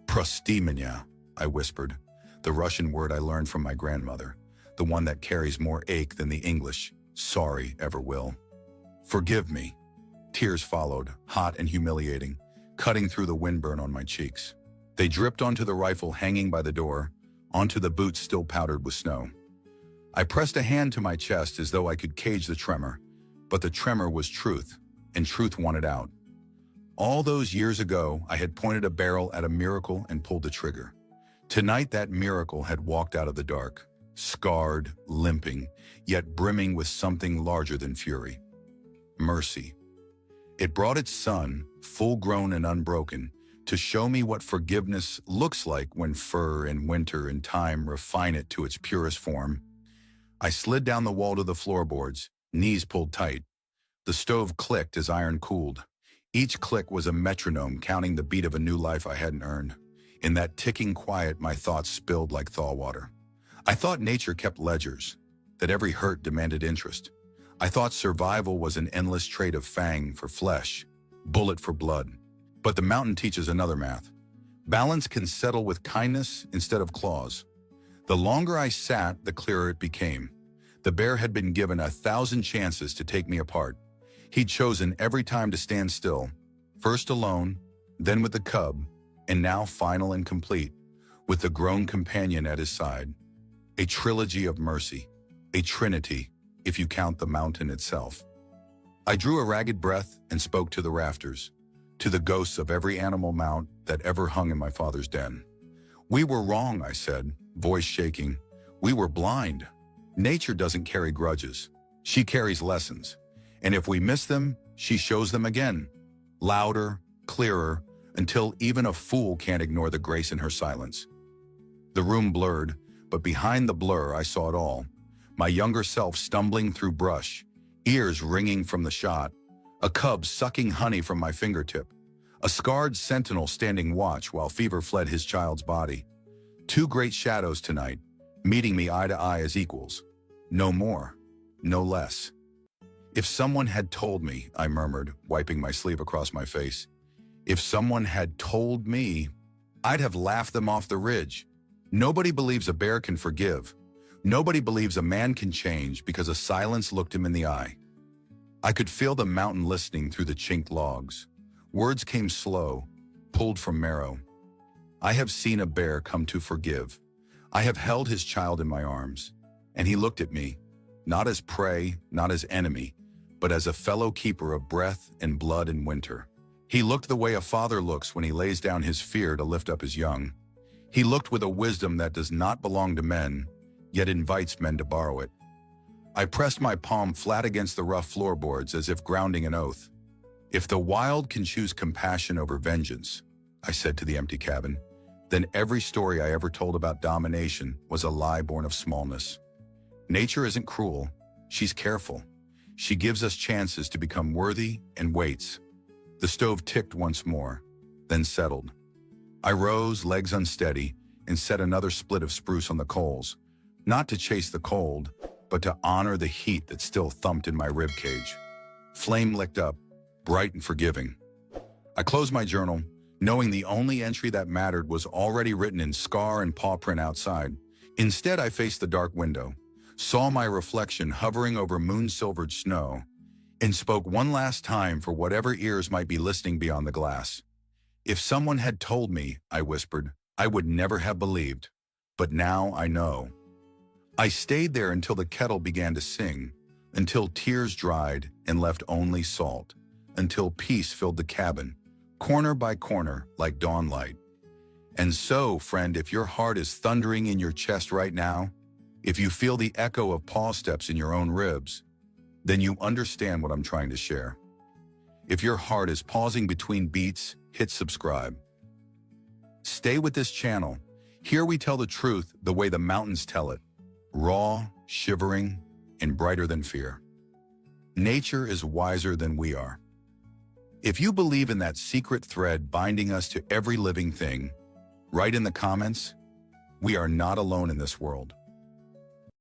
"Прости меня," I whispered, the Russian word I learned from my grandmother, the one that carries more ache than the English "sorry" ever will. "Forgive me." Tears followed, hot and humiliating, cutting through the windburn on my cheeks. They dripped onto the rifle hanging by the door, onto the boots still powdered with snow. I pressed a hand to my chest as though I could cage the tremor, but the tremor was truth, and truth wanted out. All those years ago, I had pointed a barrel at a miracle and pulled the trigger. Tonight, that miracle had walked out of the dark, scarred, limping, yet brimming with something larger than fury. Mercy. It brought its son, full-grown and unbroken, to show me what forgiveness looks like when fur and winter and time refine it to its purest form. I slid down the wall to the floorboards, knees pulled tight. The stove clicked as iron cooled. Each click was a metronome counting the beat of a new life I hadn't earned. In that ticking quiet, my thoughts spilled like thaw water. I thought nature kept ledgers, that every hurt demanded interest. I thought survival was an endless trade of fang for flesh, bullet for blood. But the mountain teaches another math. Balance can settle with kindness instead of claws. The longer I sat, the clearer it became. The bear had been given 1,000 chances to take me apart. He'd chosen every time to stand still, first alone, then with the cub, and now final and complete, with the grown companion at his side. A trilogy of mercy, a trinity, if you count the mountain itself. I drew a ragged breath and spoke to the rafters, to the ghosts of every animal mount that ever hung in my father's den. "We were wrong," I said, voice shaking. We were blind. Nature doesn't carry grudges. She carries lessons. And if we miss them, she shows them again. Louder, clearer, until even a fool can't ignore the grace in her silence. The room blurred, but behind the blur I saw it all. My younger self stumbling through brush, ears ringing from the shot, a cub sucking honey from my fingertip, a scarred sentinel standing watch while fever fled his child's body. Two great shadows tonight, meeting me eye to eye as equals. No more, no less. If someone had told me, I murmured, wiping my sleeve across my face, if someone had told me, I'd have laughed them off the ridge. Nobody believes a bear can forgive. Nobody believes a man can change because a silence looked him in the eye. I could feel the mountain listening through the chinked logs. Words came slow, pulled from marrow. I have seen a bear come to forgive. I have held his child in my arms, and he looked at me, not as prey, not as enemy, but as a fellow keeper of breath and blood in winter. He looked the way a father looks when he lays down his fear to lift up his young. He looked with a wisdom that does not belong to men, yet invites men to borrow it. I pressed my palm flat against the rough floorboards as if grounding an oath. If the wild can choose compassion over vengeance, I said to the empty cabin, then every story I ever told about domination was a lie born of smallness. Nature isn't cruel, she's careful. She gives us chances to become worthy and waits. The stove ticked once more, then settled. I rose, legs unsteady, and set another split of spruce on the coals, not to chase the cold, but to honor the heat that still thumped in my rib cage. Flame licked up, bright and forgiving. I closed my journal, knowing the only entry that mattered was already written in scar and paw print outside. Instead, I faced the dark window, saw my reflection hovering over moon-silvered snow, and spoke one last time for whatever ears might be listening beyond the glass. If someone had told me, I whispered, I would never have believed. But now I know. I stayed there until the kettle began to sing, until tears dried and left only salt, until peace filled the cabin, corner by corner like dawn light. And so, friend, if your heart is thundering in your chest right now, if you feel the echo of paw steps in your own ribs, then you understand what I'm trying to share. If your heart is pausing between beats, hit subscribe. Stay with this channel. Here we tell the truth the way the mountains tell it, raw, shivering, and brighter than fear. Nature is wiser than we are. If you believe in that secret thread binding us to every living thing, write in the comments, we are not alone in this world.